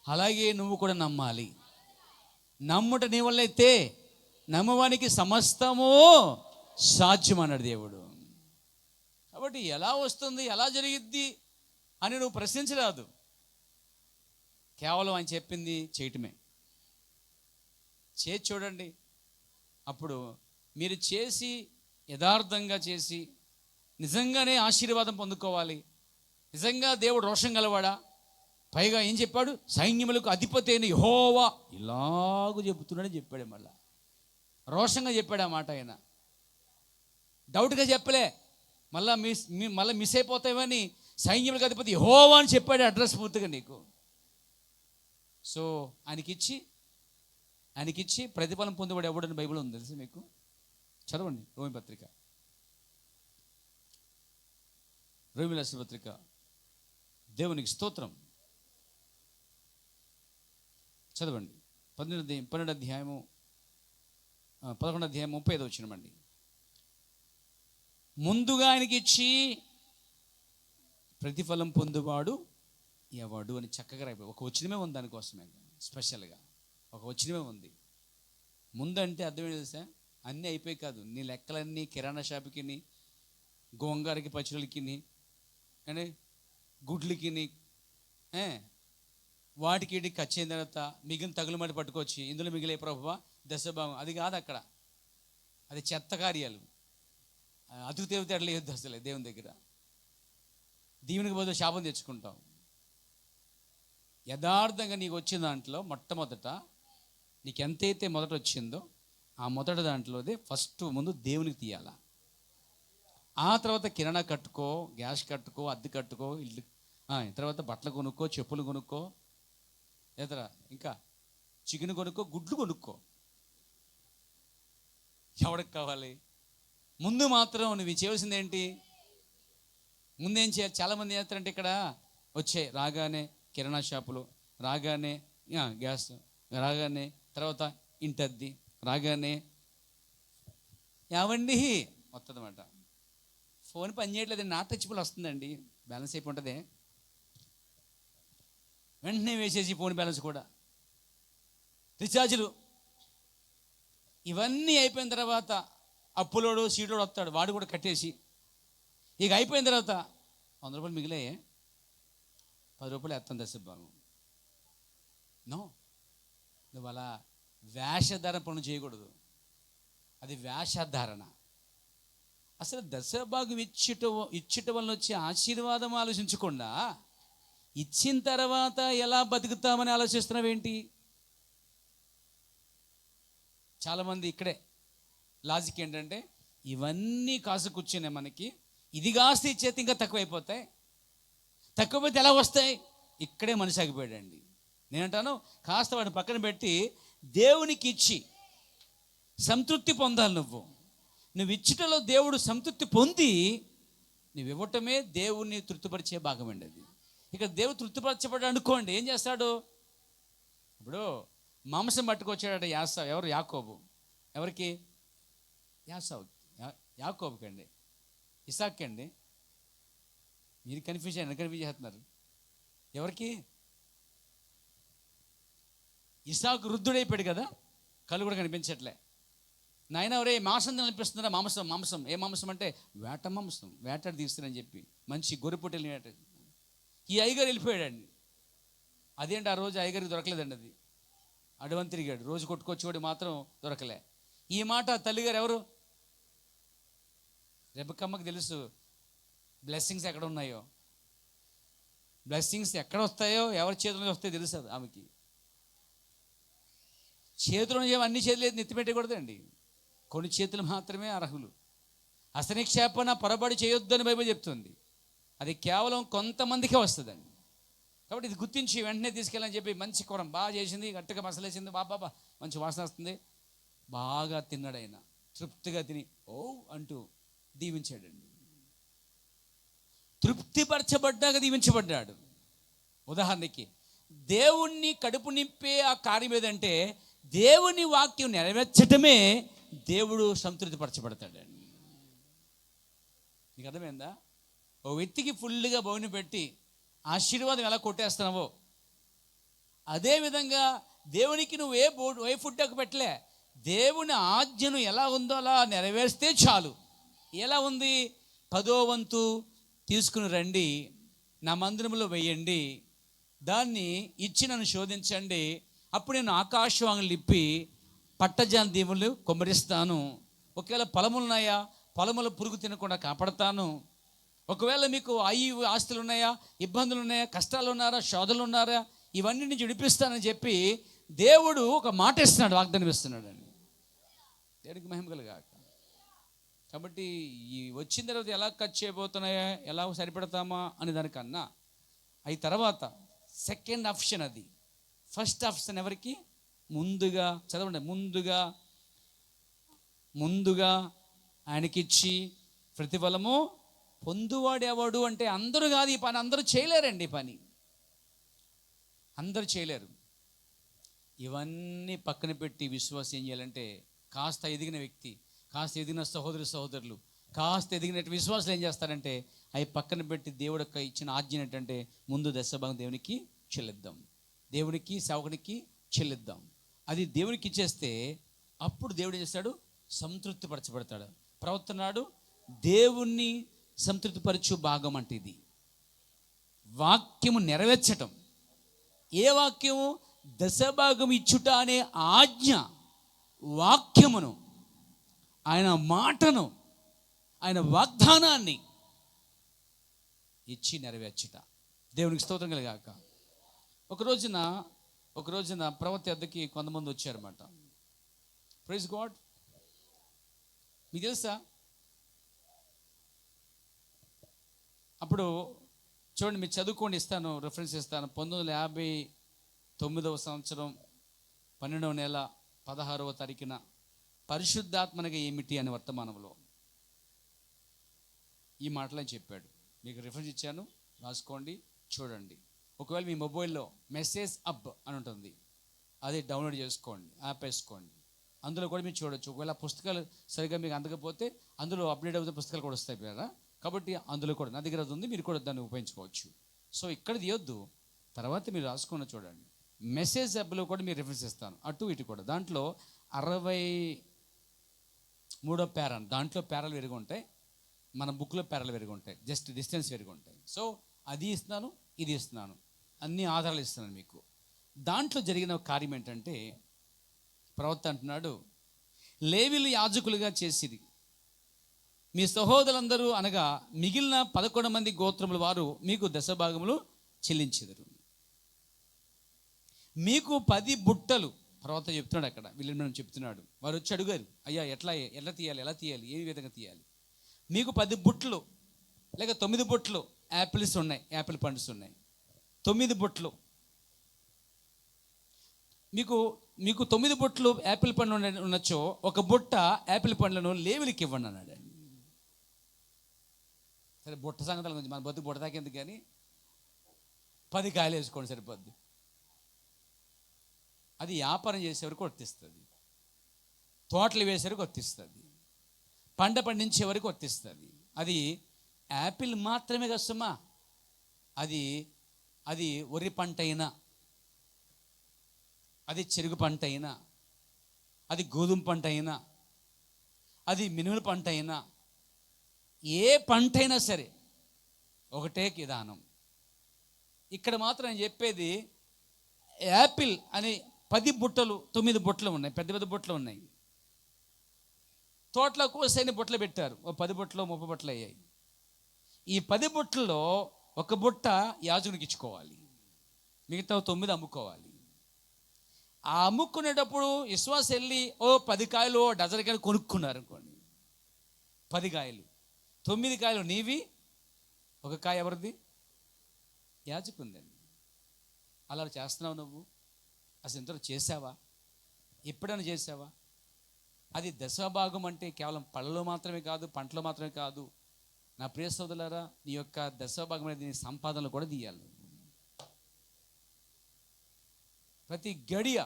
అలాగే నువ్వు కూడా నమ్మాలి. నమ్ముట నీ వల్ల అయితే నమ్మవానికి సమస్తము సాధ్యం అన్నాడు దేవుడు. కాబట్టి ఎలా వస్తుంది, ఎలా జరిగిద్ది అని నువ్వు ప్రశ్నించరాదు. కేవలం ఆయన చెప్పింది చేయటమే. చేసి చూడండి. అప్పుడు మీరు చేసి యథార్థంగా చేసి నిజంగానే ఆశీర్వాదం పొందుకోవాలి. నిజంగా దేవుడు రోషం గలవాడా? పైగా ఏం చెప్పాడు? సైన్యములకు అధిపతి అయిన యెహోవా ఇలాగూ చెబుతున్నాడని చెప్పాడు. మళ్ళా రోషంగా చెప్పాడు ఆ మాట. ఆయన డౌట్గా చెప్పలే, మళ్ళీ మిస్ అయిపోతామని సైన్యములకు అధిపతి యెహోవా అని చెప్పాడు అడ్రస్ పూర్తిగా నీకు. సో ఆయనకిచ్చి ప్రతిఫలం పొందేవాడు ఎవడని బైబిల్ ఉంది తెలుసు మీకు. చదవండి రోమి పత్రిక, రోమిల పత్రిక. దేవునికి స్తోత్రం. చదవండి 11 అధ్యాయము 35 వచ్చినమండి. ముందుగా ఆయనకి ఇచ్చి ప్రతిఫలం పొందువాడు ఎవడు అని చక్కగా రాయిపోయి ఒక వచనమే ఉంది దానికోసమే, స్పెషల్గా ఒక వచనమే ఉంది. ముందంటే అర్థం తెలుసా? అన్నీ అయిపోయి కాదు, నీ లెక్కలన్నీ కిరాణా షాపుకి, గోంగారకి, పచ్చళ్ళకి, అని గుడ్లకి, వాటికి వీటికి ఖర్చు అయిన తర్వాత మిగిలిన తగులుమడి పట్టుకొచ్చి ఇందులో మిగిలే ప్రభువా దశభాగం, అది కాదు అక్కడ. అది చెత్త కార్యాలు. అతుకు తేవతేడలు వేయొద్దు అసలే దేవుని దగ్గర. దీవునికి బదులు శాపం తెచ్చుకుంటాం. యథార్థంగా నీకు వచ్చిన దాంట్లో మొట్టమొదట నీకు ఎంతైతే మొదట వచ్చిందో ఆ మొదటి దాంట్లోదే ఫస్ట్ ముందు దేవునికి తీయాల. ఆ తర్వాత కిరాణా కట్టుకో, గ్యాస్ కట్టుకో, అద్దె కట్టుకో, ఇల్లు, తర్వాత బట్టలు కొనుక్కో, చెప్పులు కొనుక్కో, ఇంకా చికెన్ కొనుక్కో, గుడ్లు కొనుక్కో. ఎవరికి కావాలి? ముందు మాత్రం నువ్వు చేయవలసింది ఏంటి? ముందేం చేయాలి? చాలామంది ఏం చేస్తారంటే ఇక్కడ రాగానే కిరాణా షాపులు, రాగానే గ్యాస్, రాగానే తర్వాత ఇంటద్ది, రాగానే యావండి వస్తుందన్నమాట. ఫోన్ పని చేయట్లేదండి, నా టచ్బుల్ వస్తుందండి, బ్యాలెన్స్ అయిపోయి ఉంటుంది, వెంటనే వేసేసి ఫోన్ బ్యాలెన్స్ కూడా, రీఛార్జులు, ఇవన్నీ అయిపోయిన తర్వాత అప్పులోడు సీటోడు వస్తాడు, వాడు కూడా కట్టేసి ఇక అయిపోయిన తర్వాత 100 రూపాయలు మిగిలాయే, 10 రూపాయలు ఎత్తాను దశభాగం. నో, నువ్వు అలా వేషధారణ పనులు చేయకూడదు. అది వేషధారణ. అసలు దశభాగం ఇచ్చట వల్ల వచ్చే ఆశీర్వాదం ఆలోచించకుండా ఇచ్చిన తర్వాత ఎలా బతుకుతామని ఆలోచిస్తున్నావేంటి? చాలామంది ఇక్కడే లాజిక్ ఏంటంటే ఇవన్నీ కాసు కూర్చునే మనకి ఇది కాస్త ఇచ్చేది ఇంకా తక్కువైపోతాయి, తక్కువైతే ఎలా వస్తాయి? ఇక్కడే మనిషి ఆగిపోయాడండి. నేనంటాను కాస్త వాడిని పక్కన పెట్టి దేవునికి ఇచ్చి సంతృప్తి పొందాలి. నువ్వు ఇచ్చటలో దేవుడు సంతృప్తి పొంది నువ్వు ఇవ్వటమే దేవుణ్ణి తృప్తిపరిచే భాగం అండి. అది ఇక్కడ దేవుడు తృప్తిపరచబడ్డాడు అనుకోండి, ఏం చేస్తాడు? ఇప్పుడు మాంసం పట్టుకొచ్చాడట ఎవరు? యాకోబు. ఎవరికి? యాకోబుకి అండి. ఇసాక్కి అండి. మీరు కన్ఫ్యూజ్ చేస్తున్నారు. ఎవరికి? ఇసాకు వృద్ధుడైపోయాడు కదా, కళ్ళు కూడా కనిపించట్లే. నాయన ఎవరే మాంసం అనిపిస్తున్నారా? మాంసం. ఏ మాంసం అంటే వేట మాంసం, వేటాడు తీస్తున్నారని చెప్పి మంచి గొర్రెపొట్టెలు వేట. ఈ అయ్యగారు వెళ్ళిపోయాడండి. అదేంటి ఆ రోజు అయ్యగారికి దొరకలేదండి. అది అడవని తిరిగాడు, రోజు కొట్టుకొచ్చేవాడు మాత్రం దొరకలే. ఈ మాట తల్లిగారు ఎవరు? రెబెక్కమ్మకి తెలుసు బ్లెస్సింగ్స్ ఎక్కడ ఉన్నాయో, బ్లెస్సింగ్స్ ఎక్కడ వస్తాయో, ఎవరి చేతుల్లో వస్తాయో తెలుసు ఆమెకి. చేతులు అన్ని చేతులు నెత్తి పెట్టకూడదండి, కొన్ని చేతులు మాత్రమే అర్హులు. అసనిక్షేపణ పొరబడి చేయొద్దని బైబిల్ చెప్తుంది. అది కేవలం కొంతమందికే వస్తుందండి. కాబట్టి ఇది గుర్తించి వెంటనే తీసుకెళ్ళని చెప్పి మంచి కూర బాగా చేసింది, గట్టిగా మసలేసింది, బాబా మంచి వాసన వస్తుంది, బాగా తిన్నాడు ఆయన, తృప్తిగా తిని ఓ అంటూ దీవించాడండి. తృప్తిపరచబడ్డాక దీవించబడ్డాడు. ఉదాహరణకి దేవుణ్ణి కడుపు నింపే ఆ కార్యం ఏదంటే దేవుని వాక్యం నెరవేర్చటమే దేవుడు సంతృప్తిపరచబడతాడండి. నీకు అర్థమైందా? ఓ వ్యక్తికి ఫుల్గా బౌని పెట్టి ఆశీర్వాదం ఎలా కొట్టేస్తున్నావో అదేవిధంగా దేవునికి నువ్వు ఏ ఫుడ్ పెట్టలే, దేవుని ఆజ్ఞను ఎలా ఉందో అలా నెరవేర్స్తే చాలు. ఎలా ఉంది? 10వ వంతు తీసుకుని రండి, నా మందిరంలో వేయండి, దాన్ని ఇచ్చి నన్ను శోధించండి, అప్పుడు నేను ఆకాశవాంగులు ఇప్పి పట్టజాన్ దీవులు కొమ్మరిస్తాను. ఒకవేళ పొలములున్నాయా, పొలములు పురుగు తినకుండా కాపాడతాను. ఒకవేళ మీకు ఆస్తులు ఉన్నాయా, ఇబ్బందులు ఉన్నాయా, కష్టాలు ఉన్నారా, శోధనలు ఉన్నారా, ఇవన్నీ నుంచి విడిపిస్తానని చెప్పి దేవుడు ఒక మాట ఇస్తున్నాడు, వాగ్దానం ఇస్తున్నాడు అండి. దేవుడికి మహిమ కలుగాక. కాబట్టి ఈ వచ్చిన తర్వాత ఎలా ఖర్చు చేయబోతున్నాయా, ఎలా సరిపెడతామా అని దానికన్నా అవి తర్వాత సెకండ్ ఆప్షన్. అది ఫస్ట్ ఆప్షన్ ఎవరికి? ముందుగా చదవండి, ముందుగా ఆయనకిచ్చి ప్రతిఫలము పొందువాడేవాడు. అంటే అందరూ కాదు ఈ పని, అందరూ చేయలేరండి ఈ పని, అందరూ చేయలేరు. ఇవన్నీ పక్కన పెట్టి విశ్వాసం ఏం చేయాలంటే, కాస్త ఎదిగిన వ్యక్తి, కాస్త ఎదిగిన సహోదరులు, కాస్త ఎదిగిన విశ్వాసులు ఏం చేస్తారంటే అవి పక్కన పెట్టి దేవుడు ఇచ్చిన ఆజ్ఞ ఏంటంటే ముందు దశభాగం దేవునికి చెల్లిద్దాం, దేవునికి సేవకునికి చెల్లిద్దాం. అది దేవునికి ఇచ్చేస్తే అప్పుడు దేవుడు ఏం చేస్తాడు? సంతృప్తి పరచబడతాడు. ప్రవర్తనాడు దేవుణ్ణి సంతృప్తిపరచు భాగం అంటే ఇది వాక్యము నెరవేర్చటం. ఏ వాక్యము? దశభాగం ఇచ్చుట అనే ఆజ్ఞ, వాక్యమును, ఆయన మాటను, ఆయన వాగ్దానాన్ని ఇచ్చి నెరవేర్చుట. దేవునికి స్తోత్రం కలుగాక. ఒక రోజున ప్రవక్త వద్దకి కొంతమంది వచ్చారన్నమాట. Praise God. మీకు తెలుసా? అప్పుడు చూడండి, మీరు చదువుకోండి, ఇస్తాను, రెఫరెన్స్ ఇస్తాను. 1959వ సంవత్సరం 12వ నెల 16వ తారీఖున పరిశుద్ధాత్మనగా ఏమిటి అనే వర్తమానంలో ఈ మాటలని చెప్పాడు. మీకు రిఫరెన్స్ ఇచ్చాను, రాసుకోండి, చూడండి. ఒకవేళ మీ మొబైల్లో మెసేజ్ అప్ అని ఉంటుంది, అది డౌన్లోడ్ చేసుకోండి, యాప్ వేసుకోండి. అందులో కూడా మీరు చూడొచ్చు. ఒకవేళ పుస్తకాలు సరిగ్గా మీకు అందకపోతే అందులో అప్డేట్ అవుతున్న పుస్తకాలు కూడా వస్తాయి కదా, కాబట్టి అందులో కూడా నా దగ్గర అది ఉంది, మీరు కూడా దాన్ని ఉపయోగించుకోవచ్చు. సో ఇక్కడ తీయొద్దు, తర్వాత మీరు రాసుకున్న చూడండి. మెసేజ్ యాప్లో కూడా మీరు రిఫరెన్స్ ఇస్తాను, అటు ఇటు కూడా. దాంట్లో 63వ పేరా, దాంట్లో పేరాలు విరిగి ఉంటాయి, మన బుక్లో పేరాలు విరిగి ఉంటాయి, జస్ట్ డిస్టెన్స్ విరిగి ఉంటాయి. సో అది ఇస్తున్నాను, ఇది ఇస్తున్నాను, అన్ని ఆధారాలు ఇస్తున్నాను మీకు. దాంట్లో జరిగిన కార్యం ఏంటంటే, ప్రవక్త అంటున్నాడు, లేవీలు యాజకులుగా చేసిరి మీ సహోదరులందరూ అనగా మిగిలిన 11 మంది గోత్రముల వారు మీకు దశభాగములు చెల్లించెదరు. మీకు 10 బుట్టలు, ప్రవక్త చెప్తున్నాడు అక్కడ, వీళ్ళని చెప్తున్నాడు. వారు వచ్చి అడిగారు, అయ్యా ఎలా తీయాలి, ఏ విధంగా తీయాలి? మీకు 10 బుట్టలు లేక 9 బుట్టలు యాపిల్స్ ఉన్నాయి, యాపిల్ పండ్స్ ఉన్నాయి, 9 బుట్టలు. మీకు 9 బుట్టలు యాపిల్ పండ్లు ఉండొచ్చో, ఒక బుట్ట యాపిల్ పండ్లను లేవీలకు ఇవ్వండి అన్నాడు. సరే, బుట్ట సంగతుల గురించి మన బతుకు బుట్ట తాకేందుకు, కానీ 10 కాయలు వేసుకోండి సరిపోద్ది. అది వ్యాపారం చేసేవరకు వర్తిస్తుంది, తోటలు వేసేవరకు వర్తిస్తుంది, పంట పండించే వరకు వర్తిస్తుంది. అది యాపిల్ మాత్రమే కష్టమా, అది వరి పంట అయినా, అది చెరుకు పంట అయినా, అది గోధుమ పంట అయినా, అది మినుముల పంట అయినా, ఏ పంట అయినా సరే ఒకటే విధానం. ఇక్కడ మాత్రం నేను చెప్పేది యాపిల్ అని 10 బుట్టలు 9 బుట్టలు ఉన్నాయి, పెద్ద పెద్ద బుట్టలు ఉన్నాయి. తోటలో కోసైన బుట్టలు పెట్టారు, 10 బుట్టలు 30 బుట్టలు అయ్యాయి. ఈ 10 బుట్టల్లో ఒక బుట్ట యాజకునికి ఇచ్చుకోవాలి, మిగతా 9 అమ్ముకోవాలి. ఆ అమ్ముకునేటప్పుడు విశ్వాసం వెళ్ళి 10 కాయలు డజన్ కాయలు కొనుక్కున్నారు అనుకోండి, 10 కాయలు, 9 కాయలు నీవి, ఒక కాయ ఎవరిది? యాజకుందండి. అలా చేస్తున్నావు నువ్వు? అసలు ఇంతలో చేసావా? ఎప్పుడైనా చేసావా? అది దశభాగం అంటే కేవలం పళ్ళలో మాత్రమే కాదు, పంటలో మాత్రమే కాదు. నా ప్రియ సోదరులారా, నీ యొక్క దశభాగం అనేది నీ సంపాదనలు కూడా తీయాలి. ప్రతి గడియ,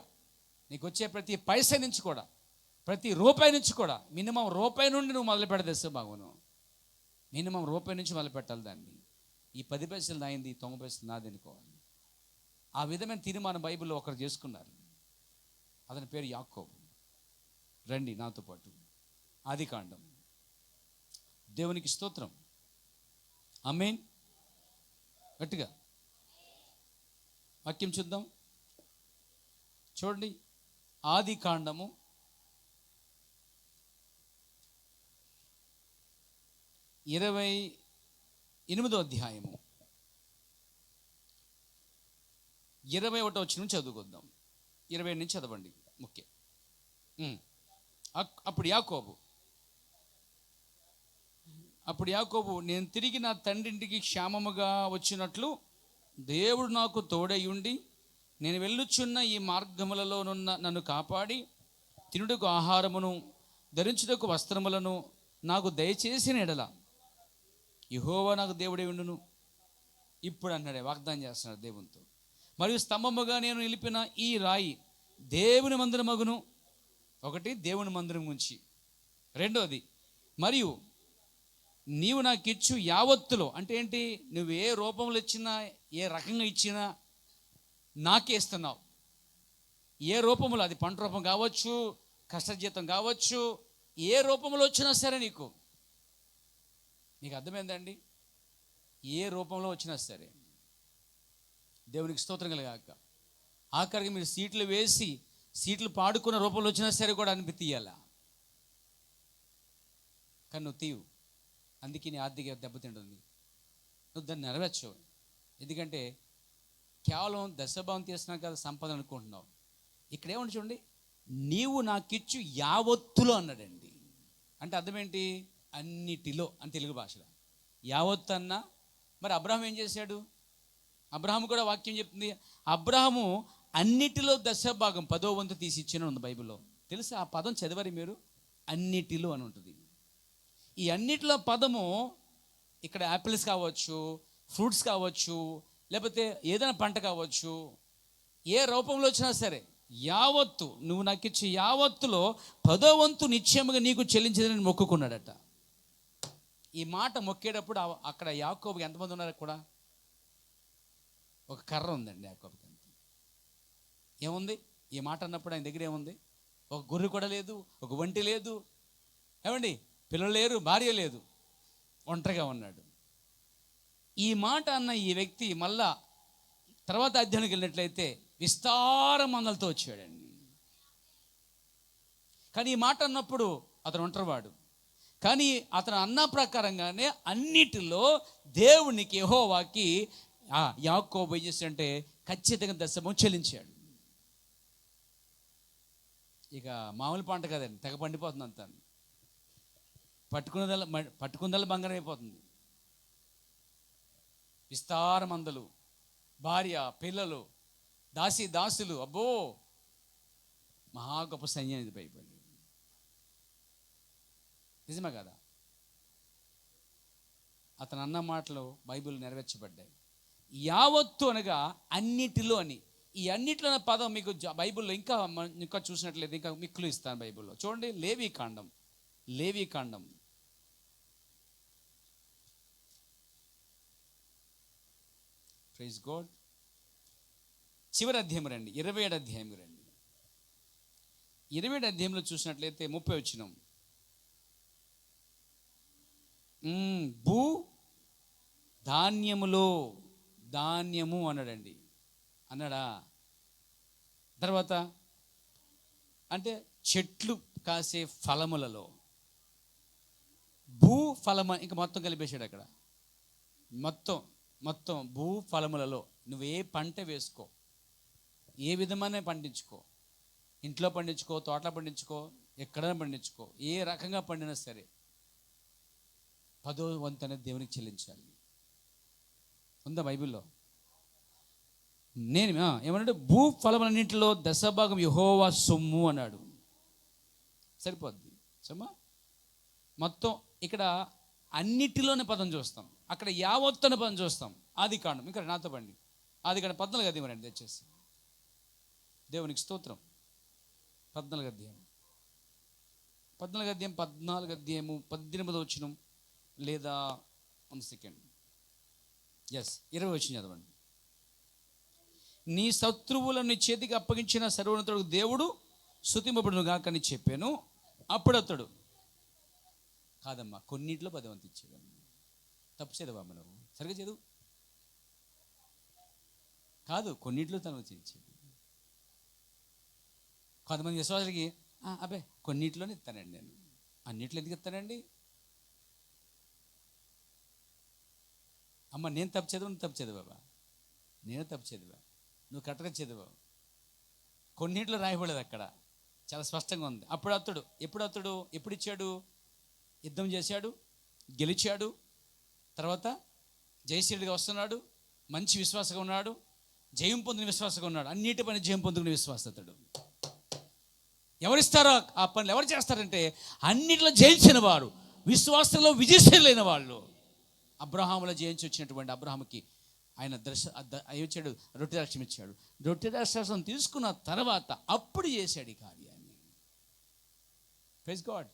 నీకు వచ్చే ప్రతి పైసా నుంచి కూడా, ప్రతి రూపాయి నుంచి కూడా, మినిమం రూపాయి నుండి నువ్వు మొదలు పెడదేస్తే బాగును. మినిమం రూపాయి నుంచి మొదలు పెట్టాలి దాన్ని. ఈ 10 పైసలు నాయింది, 90 పైసలు నాది అనుకోవాలి. ఆ విధమైన తీర్మానం బైబిల్లో ఒకరు చేసుకున్నారు. అతని పేరు యాకోబు. రండి నాతో పాటు ఆదికాండం. దేవునికి స్తోత్రం. ఆమేన్. గట్టిగా వాక్యం చూద్దాం. చూడండి, ఆదికాండము 28వ అధ్యాయము 21వ వచనం చదువుకుందాం. 20 నుంచి చదవండి ముఖ్యం. అప్పుడు యాకోబు నేను తిరిగి నా తండ్రింటికి క్షేమముగా వచ్చినట్లు దేవుడు నాకు తోడై ఉండి నేను వెళ్ళుచున్న ఈ మార్గములలోనున్న నన్ను కాపాడి తినుటకు ఆహారమును ధరించుటకు వస్త్రములను నాకు దయచేసిన ఎడల యెహోవా నాకు దేవుడై ఉండును. ఇప్పుడు అన్నాడే, వాగ్దానం చేస్తున్నాడు దేవునితో. మరియు స్తంభముగా నేను నిలిపిన ఈ రాయి దేవుని మందిరమగును. ఒకటి, దేవుని మందిరం గురించి. రెండోది, మరియు నీవు నాకు ఇచ్చు యావత్తులో, అంటే ఏంటి, నువ్వు ఏ రూపంలో ఇచ్చినా, ఏ రకంగా ఇచ్చినా నాకే ఇస్తున్నావు. ఏ రూపంలో, అది పంట రూపం కావచ్చు, కష్టజీతం కావచ్చు, ఏ రూపంలో వచ్చినా సరే నీకు అర్థమైందండి. ఏ రూపంలో వచ్చినా సరే దేవునికి స్తోత్రం కలగాక. ఆఖరికి మీరు సీట్లు వేసి సీట్లు పాడుకున్న రూపంలో వచ్చినా సరే కూడా తీయాలా, కానీ నువ్వు తీవు. అందుకే నీ ఆర్థిక దెబ్బతింటుంది. నువ్వు దాన్ని నెరవేర్చవు. ఎందుకంటే కేవలం దశభావం తీసినాక కదా సంపద అనుకుంటున్నావు. ఇక్కడ ఏమంటే చూడండి, నీవు నాకిచ్చు యావత్తులో అన్నాడండి. అంటే అర్థం ఏంటి? అన్నిటిలో అని తెలుగు భాషలో. యావత్తు అన్నా మరి అబ్రహాం ఏం చేశాడు? అబ్రహాము కూడా వాక్యం చెప్తుంది, అబ్రహాము అన్నిటిలో దశభాగం 10వ వంతు తీసి ఇచ్చిన ఉంది బైబిల్లో. తెలుసా ఆ పదం చదివారు మీరు? అన్నిటిలో అని ఉంటుంది. ఈ అన్నిటిలో పదము ఇక్కడ యాపిల్స్ కావచ్చు, ఫ్రూట్స్ కావచ్చు, లేకపోతే ఏదైనా పంట కావచ్చు, ఏ రూపంలో వచ్చినా సరే యావత్తు, నువ్వు నాకు ఇచ్చే యావత్తులో 10వ వంతు నిశ్చయముగా నీకు చెల్లించదని మొక్కుకున్నాడట. ఈ మాట మొక్కేటప్పుడు అక్కడ యాకోబుకి ఎంతమంది ఉన్నారు? కూడా ఒక కర్ర ఉందండి యాకోబుకి. అంతే. ఏముంది ఈ మాట అన్నప్పుడు ఆయన దగ్గర ఏముంది? ఒక గొర్రె కూడా లేదు, ఒక వంటి లేదు, ఏమండి, పిల్లలు లేరు, భార్య లేదు, ఒంటరిగా ఉన్నాడు. ఈ మాట అన్న ఈ వ్యక్తి మళ్ళా తర్వాత అధ్యయనానికి వెళ్ళినట్లయితే విస్తార మందలతో వచ్చాడండి. కానీ ఈ మాట అన్నప్పుడు అతను ఒంటరివాడు. కానీ అతను అన్న ప్రకారంగానే అన్నిటిలో దేవునికి, యెహోవాకి యాకోబు ఏం చేశాడంటే ఖచ్చితంగా దశమం చెల్లించాడు. ఇక మామూలు పంట కదండి, తెగ పండిపోతుంది అంతా. పట్టుకుందల బంగారం అయిపోతుంది. విస్తార మందలు, భార్య, పిల్లలు, దాసులు, అబ్బో మహా గొప్ప సైన్యం ఇది బైబిల్. నిజమే కదా? అతను అన్న మాటలు బైబిల్ నెరవేర్చబడ్డాయి. యావత్తు అనగా అన్నిటిలో అని. ఈ అన్నిటిలో అనే పదం మీకు బైబిల్లో ఇంకా చూసినట్లయితే ఇంకా మిక్కులు ఇస్తాను బైబిల్లో. చూడండి, లేవీకాండం ప్రైజ్ గాడ్, చివరి అధ్యాయం రండి, 27వ అధ్యాయం రండి. 27వ అధ్యాయంలో చూసినట్లయితే 30 వచనం, భూ ధాన్యములో, ధాన్యము అన్నాడండి. అన్నాడా? తర్వాత అంటే చెట్లు కాసే ఫలములలో, భూ ఫలము ఇంకా మొత్తం కలిపేశాడు అక్కడ. మొత్తం భూ ఫలములలో నువ్వు ఏ పంట వేసుకో, ఏ విధమైన పండించుకో, ఇంట్లో పండించుకో, తోటలో పండించుకో, ఎక్కడైనా పండించుకో, ఏ రకంగా పండినా సరే 10వ వంతు అనేది దేవునికి చెల్లించాలి. ఉందా బైబిల్లో? నేను ఏమన్నాడు? భూ ఫలములన్నింటిలో దశభాగం యెహోవా సొమ్ము అన్నాడు. సరిపోద్ది సమ్మా. మొత్తం ఇక్కడ అన్నిటిలోనే పదం చూస్తాం, అక్కడ యావత్తు పదం చూస్తాం. ఆదికాండం, ఇక్కడ నాతో పండి ఆదికాండం 14వ అధ్యాయం రండి దయచేసి. దేవునికి స్తోత్రం. 14 అధ్యాయం 18 వచనం లేదా 1 సెకండ్ 20 వచనం చదవండి. నీ శత్రువులను నీ చేతికి అప్పగించిన సర్వోన్నతుడు దేవుడు స్తుతింపబడును గాక అని చెప్పాను. అప్పుడు అతడు, కాదమ్మా కొన్నిట్లో 10 వంతు ఇచ్చాడు. తప్పు చదవమ్మ, నువ్వు సరిగ్గా చదువు. కాదు, కొన్నిట్లో తను ఇచ్చాడు. కొంతమంది విశ్వాసాలకి అబ్బే కొన్నిట్లోనే ఇస్తానండి, నేను అన్నిట్లో ఎందుకు ఇస్తానండి? అమ్మ నేను తప్పు చదివా, నువ్వు తప్పు చదివావా? నేను తప్పు చదివా, నువ్వు కరెక్ట్గా చదివావు. కొన్నిట్లో రాయబడలేదు, అక్కడ చాలా స్పష్టంగా ఉంది. ఎప్పుడు ఇచ్చాడు? యుద్ధం చేశాడు, గెలిచాడు, తర్వాత జయశీలుడిగా వస్తున్నాడు, మంచి విశ్వాసంగా ఉన్నాడు, జయం పొందిన విశ్వాసంగా ఉన్నాడు. అన్నిటి పని జయం పొందుకునే విశ్వాసతడు. ఎవరిస్తారో ఆ పనులు ఎవరు చేస్తారంటే అన్నింటిలో జయించిన వారు, విశ్వాసంలో విజయశీలైన వాళ్ళు. అబ్రహాములో జయించి వచ్చినటువంటి అబ్రహాముకి ఆయన ఇచ్చాడు, రొట్టె ద్రాక్షం ఇచ్చాడు. రొట్టె ద్రాక్షం తీసుకున్న తర్వాత అప్పుడు చేశాడు ఈ కార్యాన్ని. ప్రైజ్ గాడ్,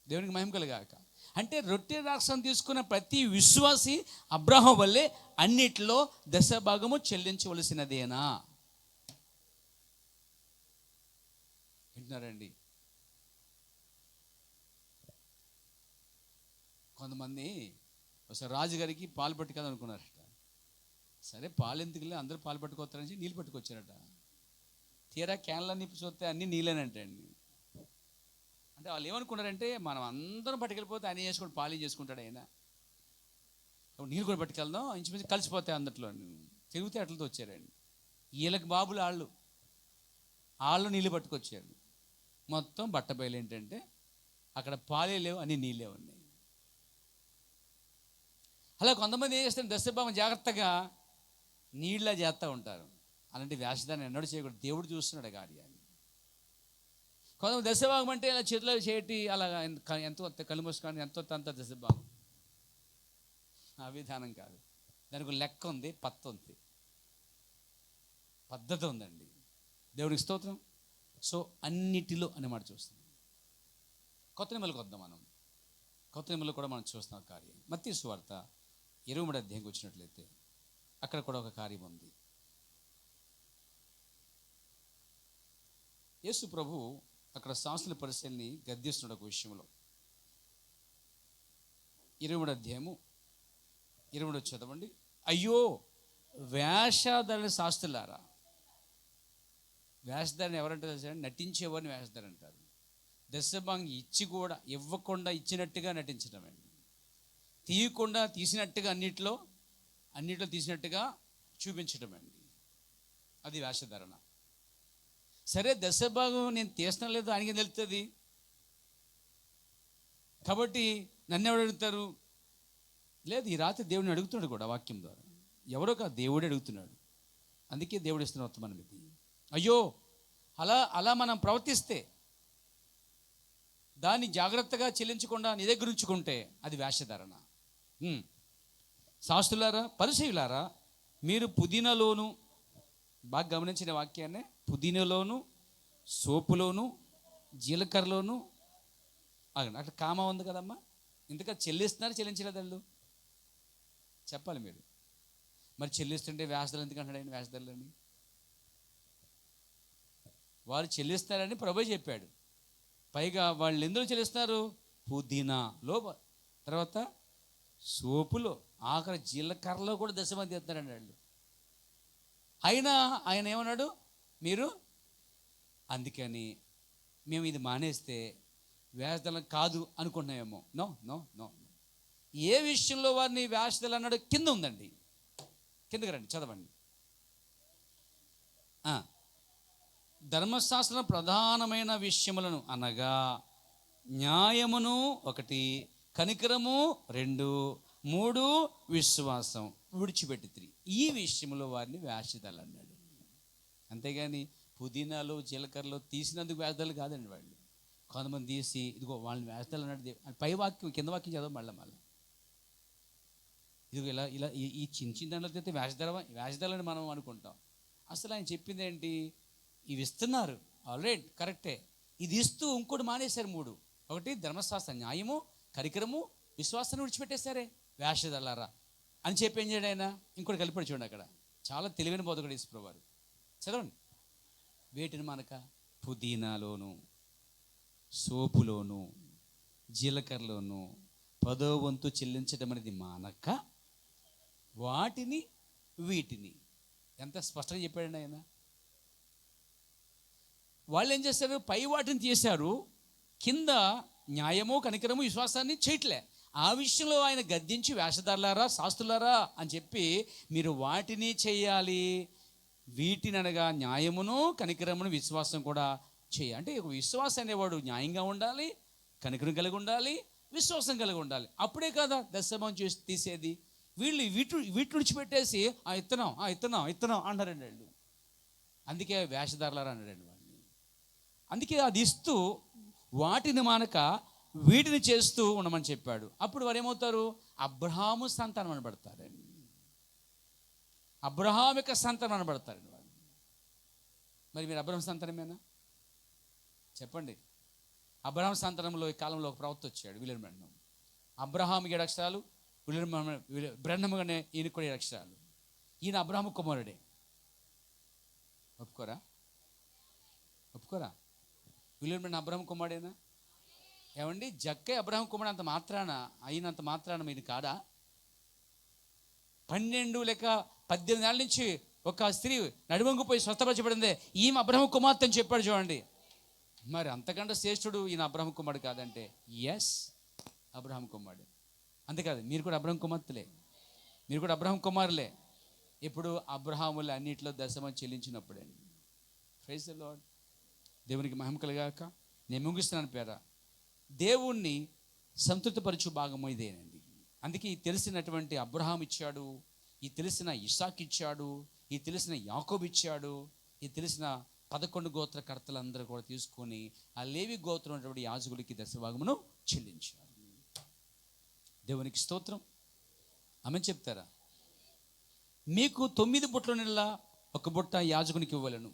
దేవునికి మహిమ కలుగాక. అంటే రొట్టె ద్రాక్షం తీసుకున్న ప్రతి విశ్వాసి అబ్రహాం వల్లే అన్నిటిలో 10% చెల్లించవలసినదేనా? వింటున్నారండి? కొంతమంది ఒకసారి రాజుగారికి పాలు పట్టుకోదనుకున్నారట. సరే పాలు ఎందుకులే, అందరూ పాలు పట్టుకొస్తారని నీళ్ళు పట్టుకొచ్చారట. తీరా క్యాన్లన్నీ చూస్తే అన్నీ నీళ్ళేనంటండి. అంటే వాళ్ళు ఏమనుకున్నారంటే మనం అందరం పట్టుకెళ్ళిపోతే ఆయన చేసుకుంటూ పాలు చేసుకుంటాడు ఆయన, నీళ్ళు కూడా పట్టుకెళ్దాం, ఇంచుమించు కలిసిపోతాయి అందట్లో. తిరిగితే అట్లతో వచ్చారండి. వీళ్ళకి బాబులు వాళ్ళు నీళ్ళు పట్టుకొచ్చారు. మొత్తం బట్టబయలు ఏంటంటే అక్కడ పాలే లేవు, అన్ని నీళ్ళే ఉన్నాయి. అలా కొంతమంది ఏం చేస్తారు, దశభావం జాగ్రత్తగా నీళ్ళ చేస్తూ ఉంటారు. అలాంటి వేషధాన్ని ఎన్నడూ చేయకూడదు, దేవుడు చూస్తున్నాడు కార్యాన్ని. కొంతమంది దశభాగం అంటే ఇలా చేతిలో చేయటి అలా ఎంతో కళ్ళు మూసుకొని ఎంతో అంత దశభాగం. ఆ విధానం కాదు, దానికి లెక్క ఉంది, పద్ధతి ఉందండి. దేవునికి స్తోత్రం. సో అన్నిటిలో అన్నమాట చూస్తాం. కొత్త నిమ్మలకు వద్దాం. కొత్త నిమ్మలు కూడా మనం చూస్తాం కార్యం. మత్తయి సువార్త 23 అధ్యాయంకి వచ్చినట్లయితే అక్కడ కూడా ఒక కార్యం ఉంది. యేసు ప్రభు అక్కడ శాస్త్రుల పరిశీలిని గద్దిస్తున్నాడు ఒక విషయంలో. 23 అధ్యాయము 23 చదవండి. అయ్యో వేషధారణ శాస్త్రులారా. వేషధారణ ఎవరంటారు సార్? నటించేవారిని వేషధారణ అంటారు. దశభాగం ఇచ్చి కూడా ఇవ్వకుండా ఇచ్చినట్టుగా నటించడం అండి. తీయకుండా తీసినట్టుగా అన్నిట్లో తీసినట్టుగా చూపించడం అండి. అది వేషధారణ. సరే దశభాగం నేను తీసిన లేదు ఆయనకి తెలుస్తుంది కాబట్టి నన్ను ఎవరు అడుగుతారు? లేదు, ఈ రాత్రి దేవుడిని అడుగుతున్నాడు కూడా వాక్యం ద్వారా. ఎవరో కాదు, దేవుడే అడుగుతున్నాడు. అందుకే దేవుడు ఇస్తున్న వర్తమానం ఇది. అయ్యో అలా మనం ప్రవర్తిస్తే, దాన్ని జాగ్రత్తగా చెల్లించకుండా నీ దగ్గర ఉంచుకుంటే అది వేషధారణ. శాస్త్రులారా, పరిసయ్యులారా, మీరు పుదీనాలోను, బాగా గమనించిన వాక్యాన్ని, పుదీనాలోను, సోపులోను, జీలకర్రలోను అట్లా కామా ఉంది కదమ్మా. ఇంతగా చెల్లిస్తున్నారు, చెల్లించలేదు వాళ్ళు? చెప్పాలి మీరు. మరి చెల్లిస్తుంటే వేషధారణ ఎందుకు అంటాడు ఆయన? వేషధారలని వారు చెల్లిస్తారని ప్రభువే చెప్పాడు. పైగా వాళ్ళు ఎందులో చెల్లిస్తున్నారు? పుదీనాలో, తర్వాత సోపులో, ఆఖరి జీలకర్రలో కూడా దశమంది ఎత్తారండి వాళ్ళు. అయినా ఆయన ఏమన్నాడు? మీరు అందుకని మేము ఇది మానేస్తే వేషధారణ కాదు అనుకుంటున్నామేమో. No no no. ఏ విషయంలో వారిని వేషధారణ అన్నాడు? కింద ఉందండి, కిందకి రండి చదవండి. ధర్మశాస్త్రం ప్రధానమైన విషయములను అనగా న్యాయమును 1, కనికరము 2, 3 విశ్వాసం విడిచిపెట్టి 3. ఈ విషయంలో వారిని వేషధారణ అన్నాడు. అంతేగాని పుదీనాలు జీలకర్రలు తీసినందుకు వేషధారణ కాదండి. వాళ్ళు కొంతమంది తీసి ఇదిగో వాళ్ళని వేషధారణ అన్నాడు. పై వాక్యం కింద వాక్యం చదవ మళ్ళీ ఇదిగో ఇలా ఈ చిన్న దాంట్లో అయితే వేషధారణ మనం అనుకుంటాం. అసలు ఆయన చెప్పింది ఏంటి? ఇవి ఇస్తున్నారు, ఆల్రైట్, కరెక్టే. ఇది ఇస్తూ ఇంకోటి మానేశారు. 3. ఒకటి ధర్మశాస్త్ర, న్యాయము, కరికరము, విశ్వాసాన్ని విడిచిపెట్టేశారే. వేషధరులారా అని చెప్పి ఏం చేయడు ఆయన? ఇంకోటి కలిపి చూడండి అక్కడ. చాలా తెలివైన బోధకుడు యేసుప్రభువు వారు. చదవండి. వేటిని మనక? పుదీనాలోను, సోపులోను, జీలకర్రలోను 10వ వంతు చెల్లించడం అనేది మానక వాటిని వీటిని. ఎంత స్పష్టంగా చెప్పాడండి ఆయన. వాళ్ళు ఏం చేశారు? పై వాటిని చేశారు, కింద న్యాయము, కనికరము, విశ్వాసాన్ని చేయట్లే. ఆ విషయంలో ఆయన గద్దించి, వేషధారులారా, శాస్త్రులారా అని చెప్పి మీరు వాటిని చేయాలి, వీటిని అనగా న్యాయమును, కనికరమును, విశ్వాసం కూడా చేయాలి. అంటే విశ్వాసం అనేవాడు న్యాయంగా ఉండాలి, కనికరం కలిగి ఉండాలి, విశ్వాసం కలిగి ఉండాలి. అప్పుడే కదా దశమం చేసి తీసేది. వీళ్ళు వీటి విడిచిపెట్టేసి ఇత్తనం అంటారండి వాళ్ళు. అందుకే వేషధారులారా అన్నాడండి వాళ్ళని. అందుకే అది ఇస్తూ వాటిని మానక వీటిని చేస్తూ ఉండమని చెప్పాడు. అప్పుడు వారు ఏమవుతారు? అబ్రహాము సంతానం అనబడతారండి. అబ్రహాం యొక్క సంతానం అనబడతారండి వాళ్ళు. మరి మీరు అబ్రహాం సంతానమేనా? చెప్పండి. అబ్రహాం సంతానంలో ఈ కాలంలో ఒక ప్రవక్త వచ్చాడు, విలియం బ్రన్హమ్. అబ్రహాం 7 అక్షరాలు, బ్రన్హమ్ గానే ఈయన కూడా 7 అక్షరాలు. ఈయన అబ్రహాము కుమారుడే. ఒప్పుకోరా? విలియం బ్రన్హమ్ అబ్రహాం కుమారుడేనా? ఏమండి, జక్కే అబ్రహాం కుమారుడు అయినంత మాత్రాన మీరు కాదా? 12 లేక 18 ఏళ్ళ నుంచి ఒక స్త్రీ నడివంగిపోయి స్వస్థపరచబడిందే, ఈమె అబ్రహాం కుమార్తె అని చెప్పాడు చూడండి. మరి అంతకంటే శ్రేష్ఠుడు ఈయన అబ్రహాం కుమారుడు కాదంటే? ఎస్, అబ్రహాం కుమారుడు. అంతేకాదు, మీరు కూడా అబ్రహాం కుమార్తెలే, మీరు కూడా అబ్రహాం కుమారులే. ఇప్పుడు అబ్రహాములు అన్నింటిలో దశమం చెల్లించినప్పుడే. Praise the Lord. దేవునికి మహిమ కలుగాక. నేను ముగిస్తున్నాను పేర. దేవుణ్ణి సంతృప్తిపరచు భాగము ఇదేనండి. అందుకే ఈ తెలిసినటువంటి అబ్రహాం ఇచ్చాడు, ఈ తెలిసిన ఇస్సాకు ఇచ్చాడు, ఈ తెలిసిన యాకోబు ఇచ్చాడు, ఈ తెలిసిన 11 గోత్రకర్తలందరూ కూడా తీసుకొని ఆ లేవి గోత్రం ఉన్నటువంటి యాజకుడికి దశభాగమును చెల్లించారు. దేవునికి స్తోత్రం. ఆమె చెప్తారా? మీకు 9 బుట్టల నీళ్ళ 1 బుట్ట యాజకునికి ఇవ్వలను.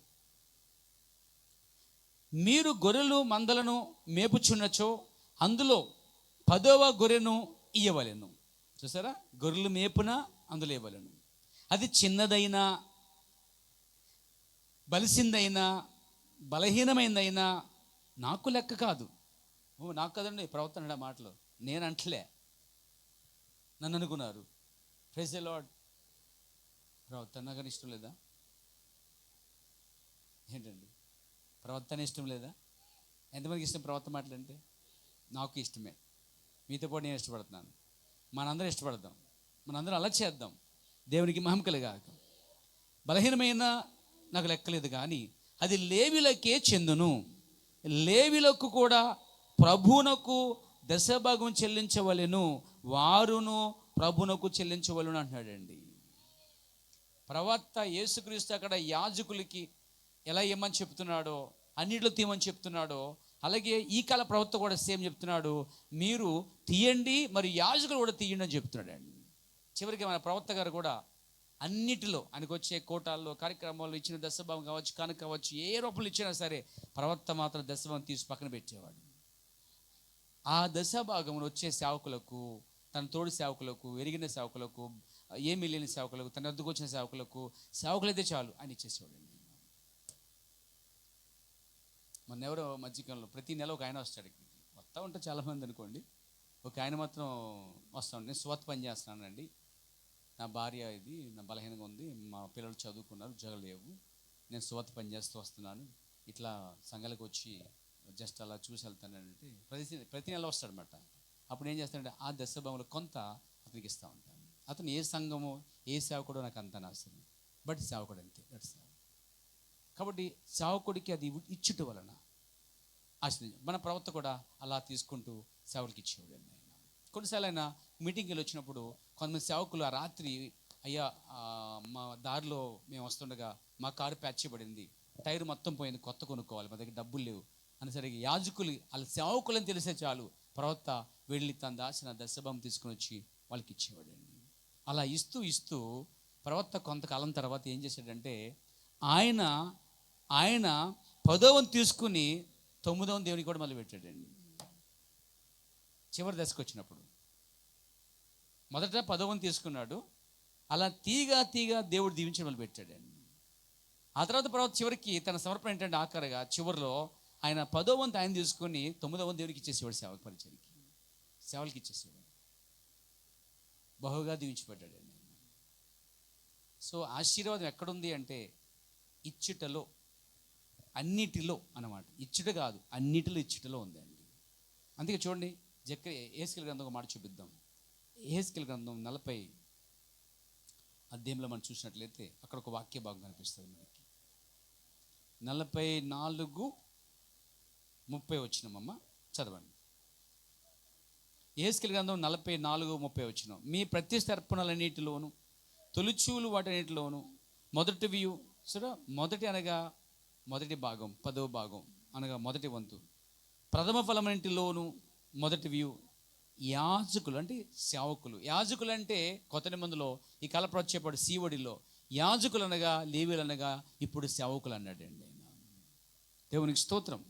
మీరు గొర్రెలు మందలను మేపుచున్నచో అందులో 10వ గొర్రెను ఇయ్యవలెను. చూసారా? గొర్రెలు మేపున అందులో ఇవ్వలేను. అది చిన్నదైనా, బలిసిందైనా, బలహీనమైందైనా నాకు లెక్క కాదు. నాకు కదండి ప్రవర్తన మాటలు, నేను అంటలే, నన్ను అనుకున్నారు. Praise the Lord. ప్రవర్తన కానీ ఇష్టం లేదా? ఏంటండి, ప్రవర్తన ఇష్టం లేదా? ఎంతమందికి ఇష్టం ప్రవర్తన మాటలంటే? నాకు ఇష్టమే, మీతో పాటు నేను ఇష్టపడుతున్నాను. మనందరం ఇష్టపడదాం, మనందరం అలా చేద్దాం. దేవునికి మహిమ కలుగాక. బలహీనమైన నాకు లెక్కలేదు, కానీ అది లేవీలకే చెందును. లేవీలకు కూడా ప్రభువునకు దశభాగం చెల్లించవలెను, వారును ప్రభువునకు చెల్లించవలెను అంటున్నాడండి ప్రవక్త. యేసుక్రీస్తు అక్కడ యాజకులకి ఎలా ఇవ్వమని చెప్తున్నాడో, అన్నిట్లో తీయమని చెప్తున్నాడో, అలాగే ఈ కాల ప్రవక్త కూడా సేమ్ చెప్తున్నాడు, మీరు తీయండి, మరి యాజకులు కూడా తీయండి అని చెప్తున్నాడు అండి. చివరికి మన ప్రవక్త గారు కూడా అన్నిటిలో ఆయనకు వచ్చే కోటాల్లో, కార్యక్రమాల్లో ఇచ్చిన దశభాగం కావచ్చు, కానుక కావచ్చు, ఏ రూపంలో ఇచ్చినా సరే ప్రవక్త మాత్రం దశభాగం తీసి పక్కన పెట్టేవాడు. ఆ దశభాగంలో వచ్చే సేవకులకు, తన తోడు సేవకులకు, ఎరిగిన సేవకులకు, ఏమీ లేని సేవకులకు, తన వద్దకు వచ్చిన సేవకులైతే చాలు ఆయన ఇచ్చేసేవాడు. మన ఎవరో మధ్యకాలంలో ప్రతి నెల ఒక ఆయన వస్తాడు. ఇక్కడికి వస్తూ ఉంటే చాలామంది అనుకోండి, ఒక ఆయన మాత్రం వస్తూ ఉంటాడు. నేను స్వత్ పని చేస్తున్నానండి, నా భార్య ఇది నా బలహీనంగా ఉంది, మా పిల్లలు చదువుకున్నారు, ఉద్యోగాలు లేవు, నేను స్వత్ పని చేస్తూ వస్తున్నాను, ఇట్లా సంఘాలకు వచ్చి జస్ట్ అలా చూసి వెళ్తానంటే ప్రతి నెల వస్తాడనమాట. అప్పుడు ఏం చేస్తాడంటే ఆ దశభాగంలో కొంత అతనికి ఇస్తూ ఉంటాను. అతను ఏ సంఘమో ఏ సేవకుడో నాకు అంత నాశనం, బట్ సేవకుడు అంతే. దట్స్ కాబట్టి సేవకుడికి అది ఇచ్చుట వలన ఆశ్రయించు. మన ప్రవక్త కూడా అలా తీసుకుంటూ సేవకుడికి ఇచ్చేవాడు. కొన్నిసార్లు ఆయన మీటింగ్కి వెళ్ళి వచ్చినప్పుడు కొంతమంది సేవకులు ఆ రాత్రి, అయ్యా మా దారిలో మేము వస్తుండగా మా కారు ప్యాచ్ చేయబడింది, టైర్ మొత్తం పోయింది, కొత్త కొనుక్కోవాలి, మా దగ్గర డబ్బులు లేవు అనేసరికి యాజకులు వాళ్ళ సేవకులని తెలిసే చాలు ప్రవక్త వెళ్ళి తన దాచిన దశభాగం తీసుకుని వచ్చి వాళ్ళకి ఇచ్చేవాడు. అలా ఇస్తూ ప్రవక్త కొంతకాలం తర్వాత ఏం చేశాడంటే, ఆయన ఆయన 10వ వంతు తీసుకుని 9వ దేవునికి కూడా మొదలు పెట్టాడండి. చివరి దశకు వచ్చినప్పుడు మొదట 10వ వంతు తీసుకున్నాడు, అలా తీగా దేవుడు దీవించడం మొదలు పెట్టాడండి. ఆ తర్వాత చివరికి తన సమర్పణ ఏంటంటే ఆఖరిగా చివరిలో ఆయన 10వ వంతు ఆయన తీసుకొని 9వ వంతు దేవునికి ఇచ్చేసేవాడు, సేవకు పరిచయకి, సేవలకి ఇచ్చేసేవాడు. బహుగా దీవించబడ్డాడండి. సో ఆశీర్వాదం ఎక్కడుంది అంటే ఇచ్చుటలో, అన్నిటిలో అన్నమాట. ఇచ్చుట కాదు, అన్నిటిలో ఇచ్చుటలో ఉందండి. అందుకే చూడండి, యెహెజ్కేలు గ్రంథం ఒక మాట చూపిద్దాం. యెహెజ్కేలు గ్రంథం 40 అధ్యాయంలో మనం చూసినట్లయితే అక్కడ ఒక వాక్య భాగం కనిపిస్తుంది మనకి. 44:30 వచ్చినమ్మా, చదవండి. యెహెజ్కేలు గ్రంథం 44:30 మీ ప్రత్యక్ష అర్పణలన్నిటిలోను, తొలిచూలు వాటన్నిటిలోను, మొదటివి సరే, మొదటి అనగా మొదటి భాగం, 10వ భాగం అనగా మొదటి వంతు, ప్రథమ ఫలమన్నింటిలోను మొదటివి యాజకులు అంటే సేవకులు. యాజకులు అంటే కొత్త నిబంధనలో ఈ కాలపు వచ్చేపాడు సీవడిలో యాజకులు అనగా లేవీయులు అనగా ఇప్పుడు సేవకులు అన్నాడండి. దేవునికి స్తోత్రం.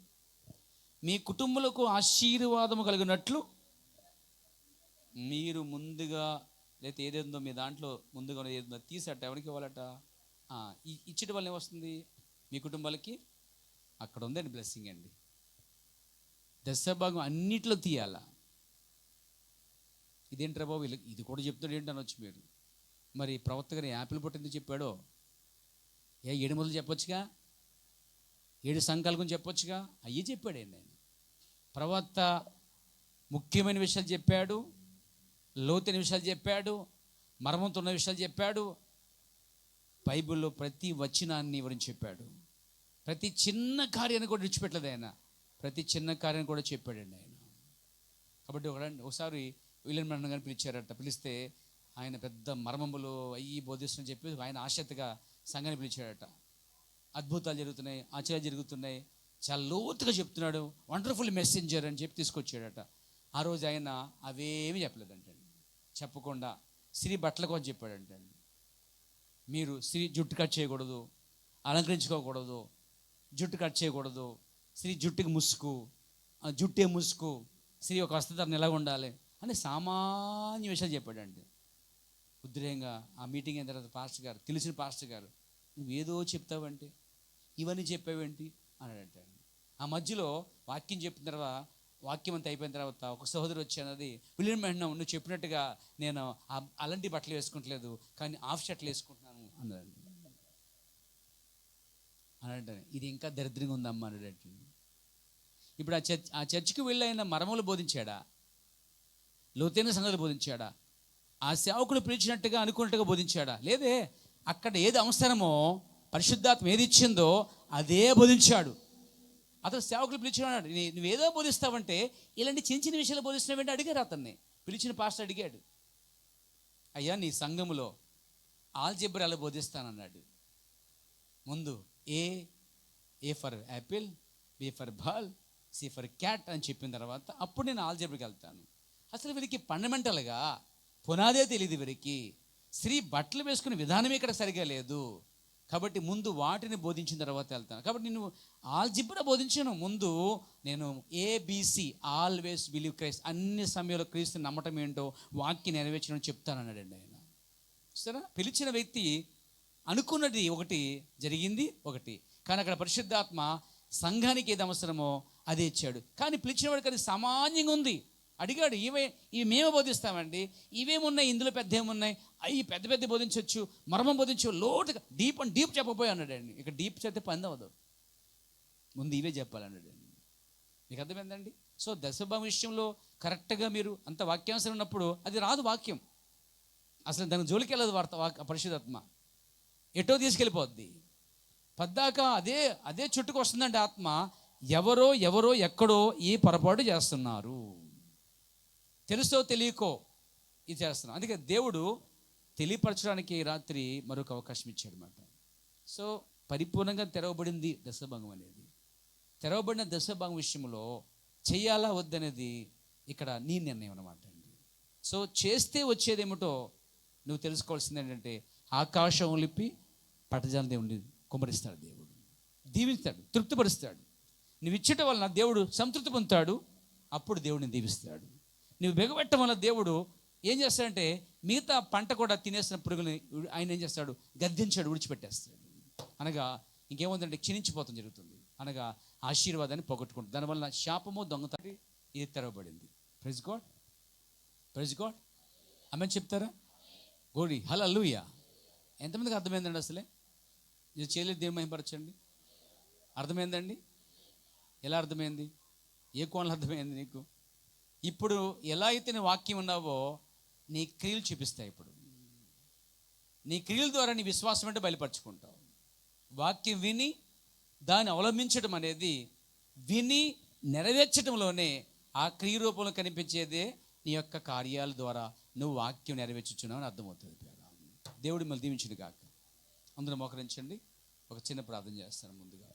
మీ కుటుంబాలకు ఆశీర్వాదము కలిగినట్లు మీరు ముందుగా, లేకపోతే ఏదేందో మీ దాంట్లో ముందుగా ఏదో తీసట ఎవరికి ఇవ్వాలట, ఇచ్చటి వల్ల ఏమొస్తుంది మీ కుటుంబాలకి? అక్కడ ఉందండి బ్లెస్సింగ్ అండి. దశభాగం అన్నిట్లో తీయాలా. ఇదేంట్రా బాబు, ఇది కూడా చెప్తాడు ఏంటి అనొచ్చు మీరు. మరి ప్రవక్త గారు యాపిల్ పొట్టు ఎందుకు చెప్పాడో? 7 మొదలు చెప్పొచ్చుగా, 7 సంఘాల గురించి చెప్పొచ్చుగా, అయ్యి చెప్పాడండి ఆయన. ప్రవక్త ముఖ్యమైన విషయాలు చెప్పాడు, లోతైన విషయాలు చెప్పాడు, మర్మంతో ఉన్న విషయాలు చెప్పాడు. బైబిల్లో ప్రతి వచనాన్ని వివరించి చెప్పాడు. ప్రతి చిన్న కార్యాన్ని కూడా విడిచిపెట్టలేదు ఆయన. ప్రతి చిన్న కార్యాన్ని కూడా చెప్పాడండి ఆయన. కాబట్టి ఒకసారి విలియం బ్రన్హం గారిని పిలిచారట. పిలిస్తే ఆయన పెద్ద మర్మములు అయ్యి బోధిస్తుందని చెప్పి ఆయన ఆసక్తిగా సంఘాన్ని పిలిచాడట. అద్భుతాలు జరుగుతున్నాయి, ఆశ్చర్యాలు జరుగుతున్నాయి, చాలా లోతుగా చెప్తున్నాడు, వండర్ఫుల్ మెసెంజర్ అని చెప్పి తీసుకొచ్చాడట. ఆ రోజు ఆయన అవేమీ చెప్పలేదంటండి. చెప్పకుండా స్త్రీ బట్టల కోసం చెప్పాడంటండి. మీరు స్త్రీ జుట్టు కట్ చేయకూడదు, అలంకరించుకోకూడదు, జుట్టు కట్ చేయకూడదు, స్త్రీ జుట్టుకి ముసుగు, జుట్టే ముసుగు, స్త్రీ ఒక వస్త్రధారణ ఎలా ఉండాలి అని సామాన్య విషయాలు చెప్పాడండి. ఉద్రేకంగా ఆ మీటింగ్ అయిన తర్వాత పాస్టర్ గారు, తెలిసిన పాస్టర్ గారు, నువ్వేదో చెప్తావంటే ఇవన్నీ చెప్పావేంటి అన్నాడంటే. ఆ మధ్యలో వాక్యం చెప్పిన తర్వాత, వాక్యం అంతా అయిపోయిన తర్వాత ఒక సహోదరు వచ్చి అన్నది, విలియం బ్రన్హం నువ్వు చెప్పినట్టుగా నేను అలాంటి బట్టలు వేసుకుంటలేదు, కానీ హాఫ్ షర్ట్లు వేసుకుంటున్నాను అన్నాడు. అన్నాడంటే ఇది ఇంకా దరిద్రంగా ఉందమ్మా అన్నాడంటే. ఇప్పుడు ఆ చర్చికి వెళ్ళి ఆయన మర్మములు బోధించాడా, లోతైన సంగతులు బోధించాడా, ఆ సేవకుడు పిలిచినట్టుగా అనుకున్నట్టుగా బోధించాడా? లేదే. అక్కడ ఏది అవసరమో, పరిశుద్ధాత్మ ఏది ఇచ్చిందో అదే బోధించాడు. అతను సేవకులు పిలిచినాడు, నువ్వేదో బోధిస్తావంటే ఇలాంటి చిన్న చిన్న విషయాలు బోధిస్తున్నావంటే అడిగారు. అతన్ని పిలిచిన పాస్టర్ అడిగాడు, అయ్యా నీ సంఘములో ఆల్జీబ్రా ఎలా బోధిస్తానన్నాడు. ముందు A for apple, B for ball, C for cat అని చెప్పిన తర్వాత అప్పుడు నేను ఆల్జీబ్రాకి వెళ్తాను. అసలు వీరికి ఫండమెంటల్గా పునాదే తెలియదు వీరికి. స్త్రీ బట్టలు వేసుకునే విధానం ఇక్కడ సరిగా లేదు. కాబట్టి ముందు వాటిని బోధించిన తర్వాత వెళ్తాను. కాబట్టి నేను ఆల్జిబ్రా బోధించాను. ముందు నేను ABC ఆల్వేస్ బిలీవ్ క్రైస్ట్, అన్ని సమయంలో క్రీస్తు నమ్మటం ఏంటో, వాక్యం నెరవేర్చడం చెప్తాను అన్నాడండి ఆయన. సరే, పిలిచిన వ్యక్తి అనుకున్నది ఒకటి, జరిగింది ఒకటి. కానీ అక్కడ పరిశుద్ధాత్మ సంఘానికి ఏది అవసరమో అదే ఇచ్చాడు. కానీ పిలిచిన వాడికి అది సామాన్యంగా ఉంది. అడిగాడు, ఇవి మేమే బోధిస్తామండి, ఇవేమున్నాయి ఇందులో, పెద్ద ఏమున్నాయి, అవి పెద్ద బోధించవచ్చు, మర్మం బోధించు, లోటుగా డీప్ చెప్పబోయి అన్నాడండి. ఇక డీప్ చెప్తే పని అవ్వదు, ముందు ఇవే చెప్పాలన్నాడండి. మీకు అర్థమైందండి? సో దశభాగం విషయంలో కరెక్ట్గా మీరు అంత వాక్యాంశం ఉన్నప్పుడు అది రాదు వాక్యం, అసలు దానికి జోలికి వెళ్ళదు పరిశుద్ధాత్మ, ఎటో తీసుకెళ్ళిపోద్ది. పద్దాక అదే చుట్టుకు వస్తుందండి ఆత్మ. ఎవరో ఎక్కడో ఈ పొరపాటు చేస్తున్నారు, తెలుసో తెలియకో ఇది చేస్తున్నాం. అందుకే దేవుడు తెలియపరచడానికి రాత్రి మరొక అవకాశం ఇచ్చాడు అన్నమాట. సో పరిపూర్ణంగా తెరవబడింది దశభాగం అనేది. తెరవబడిన దశభాగం విషయంలో చెయ్యాలా వద్దనేది ఇక్కడ నీ నిర్ణయం అన్నమాట అండి. సో చేస్తే వచ్చేదేమిటో నువ్వు తెలుసుకోవాల్సింది ఏంటంటే, ఆకాశం లిప్పి పట్టజాల దేవుడిని కుమ్మరిస్తాడు దేవుడు. దీవిస్తాడు, తృప్తిపరుస్తాడు. నువ్వు ఇచ్చటం వలన దేవుడు సంతృప్తి పొందుతాడు. అప్పుడు దేవుడిని దీవిస్తాడు. నువ్వు బెగబెట్టడం వల్ల దేవుడు ఏం చేస్తాడంటే మిగతా పంట కూడా తినేసిన పురుగుని ఆయన ఏం చేస్తాడు, గద్దించాడు, విడిచిపెట్టేస్తాడు. అనగా ఇంకేముందంటే క్షీణించిపోతాం జరుగుతుంది. అనగా ఆశీర్వాదాన్ని పోగొట్టుకుంటుంది. దానివల్ల శాపము దొంగతనం ఇది తెరవబడింది. Praise God, praise God. ఆమె చెప్తారా? గోడి హల్లెలూయా. ఎంతమందికి అర్థమైందండి? అసలే ఇది చేయలేదు, దేవుని మహిమపరచండి. అర్థమైందండి? ఎలా అర్థమైంది? ఏ కోణంలో అర్థమైంది నీకు? ఇప్పుడు ఎలా అయితే నీ వాక్యం ఉన్నావో నీ క్రియలు చూపిస్తాయి. ఇప్పుడు నీ క్రియల ద్వారా నీ విశ్వాసం అంటే బయలుపరుచుకుంటావు. వాక్యం విని దాన్ని అవలంబించడం అనేది, విని నెరవేర్చడంలోనే ఆ క్రియ రూపంలో కనిపించేదే నీ యొక్క కార్యాల ద్వారా నువ్వు వాక్యం నెరవేర్చుచున్నావు అని అర్థమవుతుంది. దేవుడు మిమ్మల్ని దీవించును గాక. అందరూ మోకరించండి. ఒక చిన్న ప్రార్థన చేస్తాను ముందుగా.